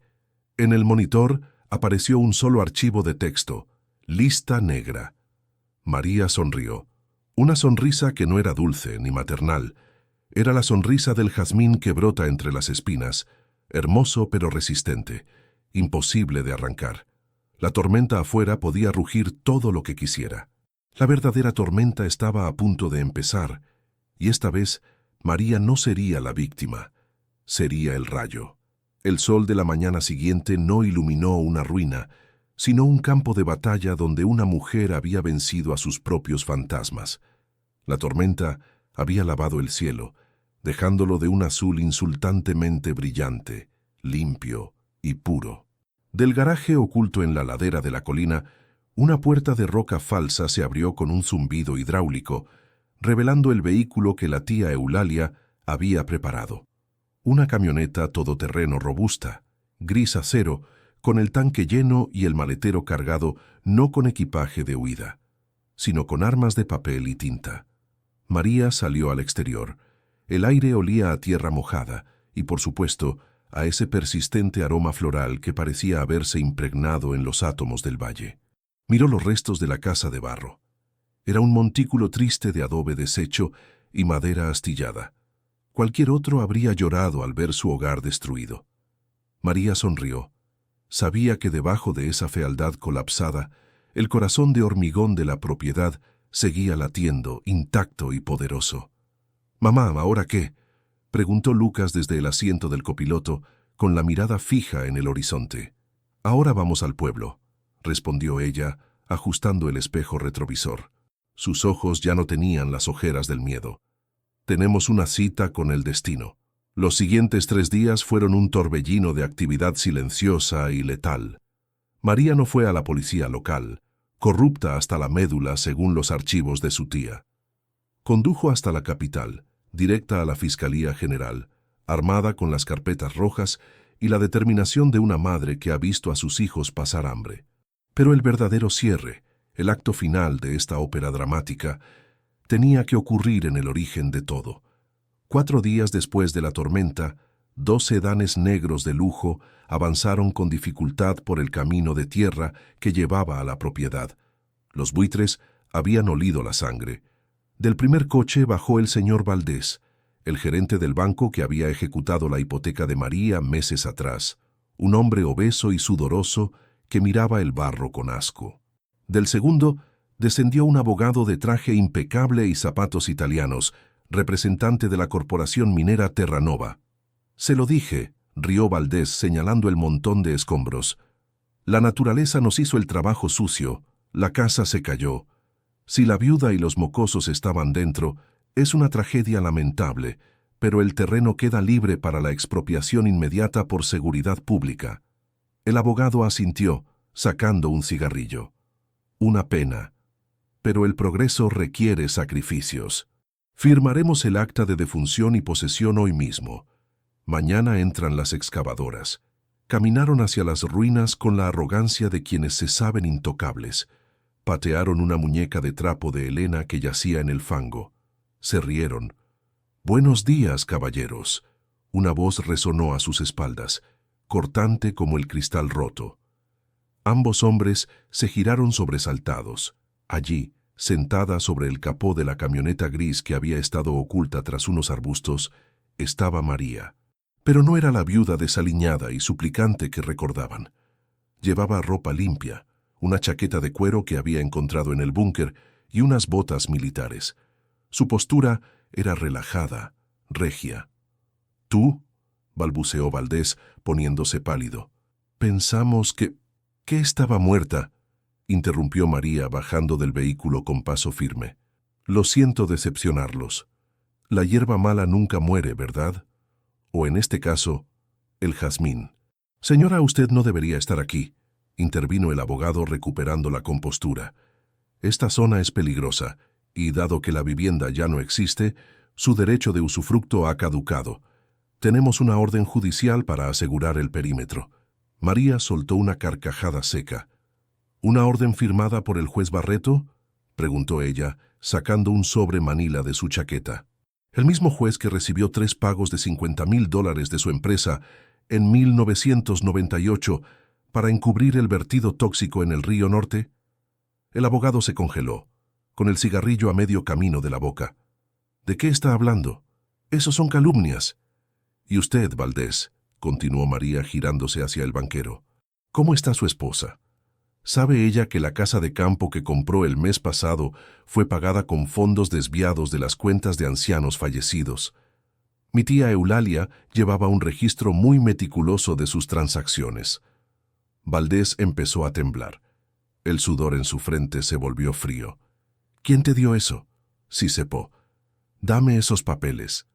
En el monitor apareció un solo archivo de texto: lista negra. María sonrió. Una sonrisa que no era dulce ni maternal. Era la sonrisa del jazmín que brota entre las espinas, hermoso pero resistente, imposible de arrancar. La tormenta afuera podía rugir todo lo que quisiera. La verdadera tormenta estaba a punto de empezar, y esta vez María no sería la víctima, sería el rayo. El sol de la mañana siguiente no iluminó una ruina, sino un campo de batalla donde una mujer había vencido a sus propios fantasmas. La tormenta había lavado el cielo, dejándolo de un azul insultantemente brillante, limpio y puro. Del garaje oculto en la ladera de la colina, una puerta de roca falsa se abrió con un zumbido hidráulico, revelando el vehículo que la tía Eulalia había preparado. Una camioneta todoterreno robusta, gris acero, con el tanque lleno y el maletero cargado no con equipaje de huida, sino con armas de papel y tinta. María salió al exterior. El aire olía a tierra mojada y, por supuesto, a ese persistente aroma floral que parecía haberse impregnado en los átomos del valle. Miró los restos de la casa de barro. Era un montículo triste de adobe deshecho y madera astillada. Cualquier otro habría llorado al ver su hogar destruido. María sonrió. Sabía que debajo de esa fealdad colapsada, el corazón de hormigón de la propiedad seguía latiendo, intacto y poderoso. «Mamá, ¿ahora qué?», preguntó Lucas desde el asiento del copiloto, con la mirada fija en el horizonte. «Ahora vamos al pueblo», respondió ella, ajustando el espejo retrovisor. Sus ojos ya no tenían las ojeras del miedo. «Tenemos una cita con el destino». Los siguientes 3 días fueron un torbellino de actividad silenciosa y letal. María no fue a la policía local, corrupta hasta la médula según los archivos de su tía. Condujo hasta la capital, directa a la Fiscalía General, armada con las carpetas rojas y la determinación de una madre que ha visto a sus hijos pasar hambre. Pero el verdadero cierre, el acto final de esta ópera dramática, tenía que ocurrir en el origen de todo. 4 días después de la tormenta, 2 sedanes negros de lujo avanzaron con dificultad por el camino de tierra que llevaba a la propiedad. Los buitres habían olido la sangre. Del primer coche bajó el señor Valdés, el gerente del banco que había ejecutado la hipoteca de María meses atrás, un hombre obeso y sudoroso que miraba el barro con asco. Del segundo descendió un abogado de traje impecable y zapatos italianos, representante de la corporación minera Terranova. «Se lo dije», rió Valdés señalando el montón de escombros. «La naturaleza nos hizo el trabajo sucio, la casa se cayó. Si la viuda y los mocosos estaban dentro, es una tragedia lamentable, pero el terreno queda libre para la expropiación inmediata por seguridad pública». El abogado asintió, sacando un cigarrillo. «Una pena. Pero el progreso requiere sacrificios. Firmaremos el acta de defunción y posesión hoy mismo. Mañana entran las excavadoras». Caminaron hacia las ruinas con la arrogancia de quienes se saben intocables. Patearon una muñeca de trapo de Elena que yacía en el fango. Se rieron. «Buenos días, caballeros». Una voz resonó a sus espaldas, cortante como el cristal roto. Ambos hombres se giraron sobresaltados. Allí, sentada sobre el capó de la camioneta gris que había estado oculta tras unos arbustos, estaba María. Pero no era la viuda desaliñada y suplicante que recordaban. Llevaba ropa limpia, una chaqueta de cuero que había encontrado en el búnker y unas botas militares. Su postura era relajada, regia. «¿Tú?», balbuceó Valdés, poniéndose pálido. «Pensamos que estaba muerta», interrumpió María bajando del vehículo con paso firme. «Lo siento decepcionarlos. La hierba mala nunca muere, ¿verdad? O en este caso, el jazmín». Señora, usted no debería estar aquí, intervino el abogado recuperando la compostura. Esta zona es peligrosa, y dado que la vivienda ya no existe, su derecho de usufructo ha caducado. Tenemos una orden judicial para asegurar el perímetro. María soltó una carcajada seca. ¿Una orden firmada por el juez Barreto?, preguntó ella, sacando un sobre manila de su chaqueta. El mismo juez que recibió 3 pagos de $50,000 de su empresa en 1998 para encubrir el vertido tóxico en el Río Norte. El abogado se congeló, con el cigarrillo a medio camino de la boca. ¿De qué está hablando? Esos son calumnias. Y usted, Valdés, continuó María girándose hacia el banquero, ¿cómo está su esposa? ¿Sabe ella que la casa de campo que compró el mes pasado fue pagada con fondos desviados de las cuentas de ancianos fallecidos? Mi tía Eulalia llevaba un registro muy meticuloso de sus transacciones. Valdés empezó a temblar. El sudor en su frente se volvió frío. ¿Quién te dio eso? Sisepó. Dame esos papeles.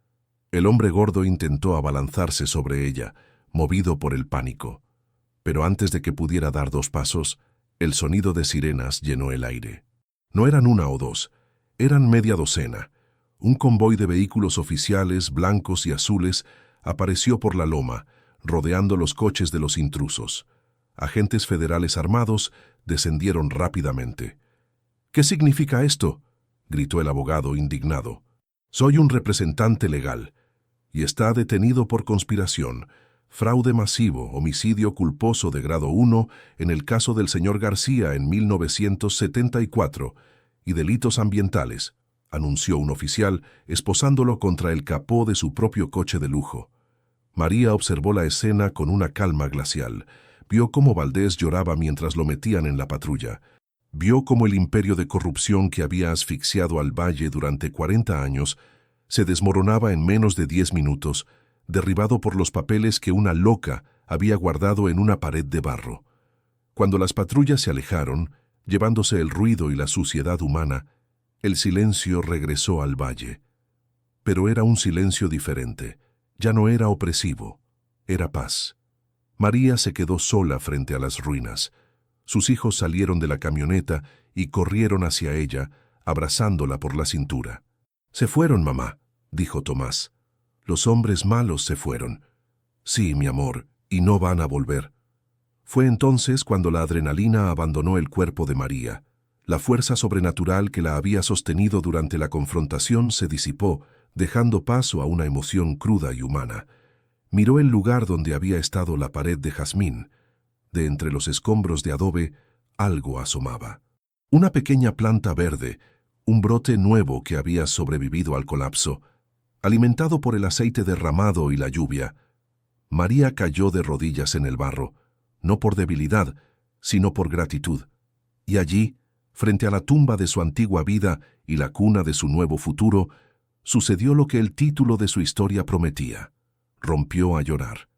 El hombre gordo intentó abalanzarse sobre ella, movido por el pánico. Pero antes de que pudiera dar 2 pasos, el sonido de sirenas llenó el aire. No eran 1 o 2, eran media docena. Un convoy de vehículos oficiales blancos y azules apareció por la loma, rodeando los coches de los intrusos. Agentes federales armados descendieron rápidamente. ¿Qué significa esto?, gritó el abogado indignado. Soy un representante legal, y está detenido por conspiración, fraude masivo, homicidio culposo de grado 1 en el caso del señor García en 1974 y delitos ambientales, anunció un oficial, esposándolo contra el capó de su propio coche de lujo. María observó la escena con una calma glacial. Vio cómo Valdés lloraba mientras lo metían en la patrulla. Vio cómo el imperio de corrupción que había asfixiado al Valle durante 40 años se desmoronaba en menos de 10 minutos, derribado por los papeles que una loca había guardado en una pared de barro. Cuando las patrullas se alejaron, llevándose el ruido y la suciedad humana, el silencio regresó al valle. Pero era un silencio diferente. Ya no era opresivo, era paz. María se quedó sola frente a las ruinas. Sus hijos salieron de la camioneta y corrieron hacia ella, abrazándola por la cintura. «Se fueron, mamá», dijo Tomás. «Los hombres malos se fueron». «Sí, mi amor, y no van a volver». Fue entonces cuando la adrenalina abandonó el cuerpo de María. La fuerza sobrenatural que la había sostenido durante la confrontación se disipó, dejando paso a una emoción cruda y humana. Miró el lugar donde había estado la pared de jazmín. De entre los escombros de adobe, algo asomaba. Una pequeña planta verde, un brote nuevo que había sobrevivido al colapso, alimentado por el aceite derramado y la lluvia. María cayó de rodillas en el barro, no por debilidad, sino por gratitud. Y allí, frente a la tumba de su antigua vida y la cuna de su nuevo futuro, sucedió lo que el título de su historia prometía. Rompió a llorar.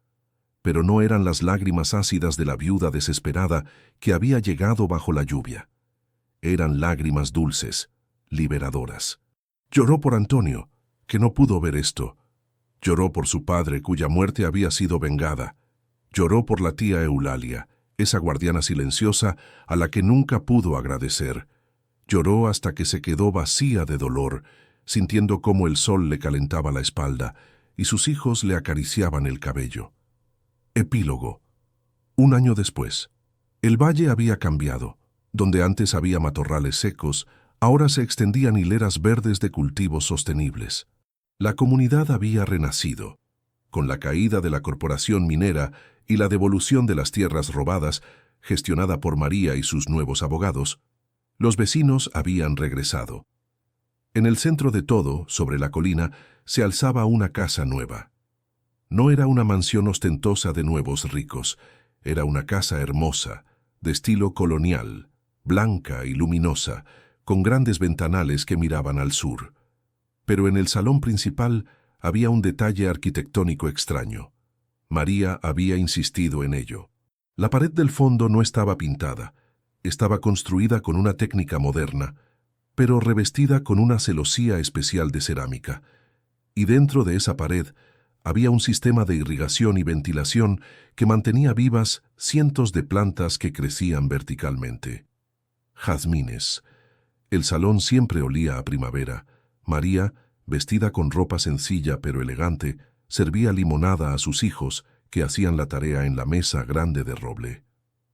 Pero no eran las lágrimas ácidas de la viuda desesperada que había llegado bajo la lluvia. Eran lágrimas dulces, liberadoras. Lloró por Antonio, que no pudo ver esto. Lloró por su padre, cuya muerte había sido vengada. Lloró por la tía Eulalia, esa guardiana silenciosa a la que nunca pudo agradecer. Lloró hasta que se quedó vacía de dolor, sintiendo cómo el sol le calentaba la espalda y sus hijos le acariciaban el cabello. Epílogo. 1 año después. El valle había cambiado. Donde antes había matorrales secos, ahora se extendían hileras verdes de cultivos sostenibles. La comunidad había renacido. Con la caída de la corporación minera y la devolución de las tierras robadas, gestionada por María y sus nuevos abogados, los vecinos habían regresado. En el centro de todo, sobre la colina, se alzaba una casa nueva. No era una mansión ostentosa de nuevos ricos, era una casa hermosa, de estilo colonial, blanca y luminosa, con grandes ventanales que miraban al sur. Pero en el salón principal había un detalle arquitectónico extraño. María había insistido en ello. La pared del fondo no estaba pintada, estaba construida con una técnica moderna, pero revestida con una celosía especial de cerámica. Y dentro de esa pared Había un sistema de irrigación y ventilación que mantenía vivas cientos de plantas que crecían verticalmente. Jazmines. El salón siempre olía a primavera. María, vestida con ropa sencilla pero elegante, servía limonada a sus hijos, que hacían la tarea en la mesa grande de roble.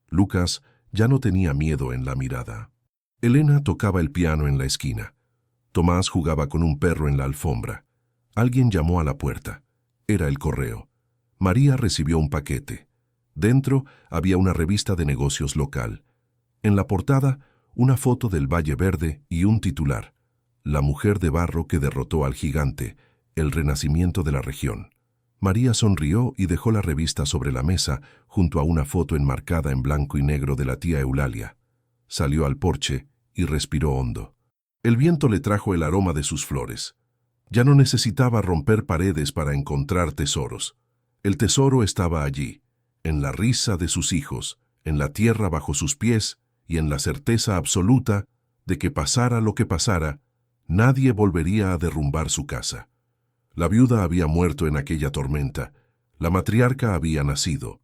Lucas ya no tenía miedo en la mirada. Elena tocaba el piano en la esquina. Tomás jugaba con un perro en la alfombra. Alguien llamó a la puerta. Era el correo. María recibió un paquete. Dentro había una revista de negocios local. En la portada, una foto del Valle Verde y un titular: La mujer de barro que derrotó al gigante, el renacimiento de la región. María sonrió y dejó la revista sobre la mesa, junto a una foto enmarcada en blanco y negro de la tía Eulalia. Salió al porche y respiró hondo. El viento le trajo el aroma de sus flores. Ya no necesitaba romper paredes para encontrar tesoros. El tesoro estaba allí, en la risa de sus hijos, en la tierra bajo sus pies y en la certeza absoluta de que pasara lo que pasara, nadie volvería a derrumbar su casa. La viuda había muerto en aquella tormenta. La matriarca había nacido.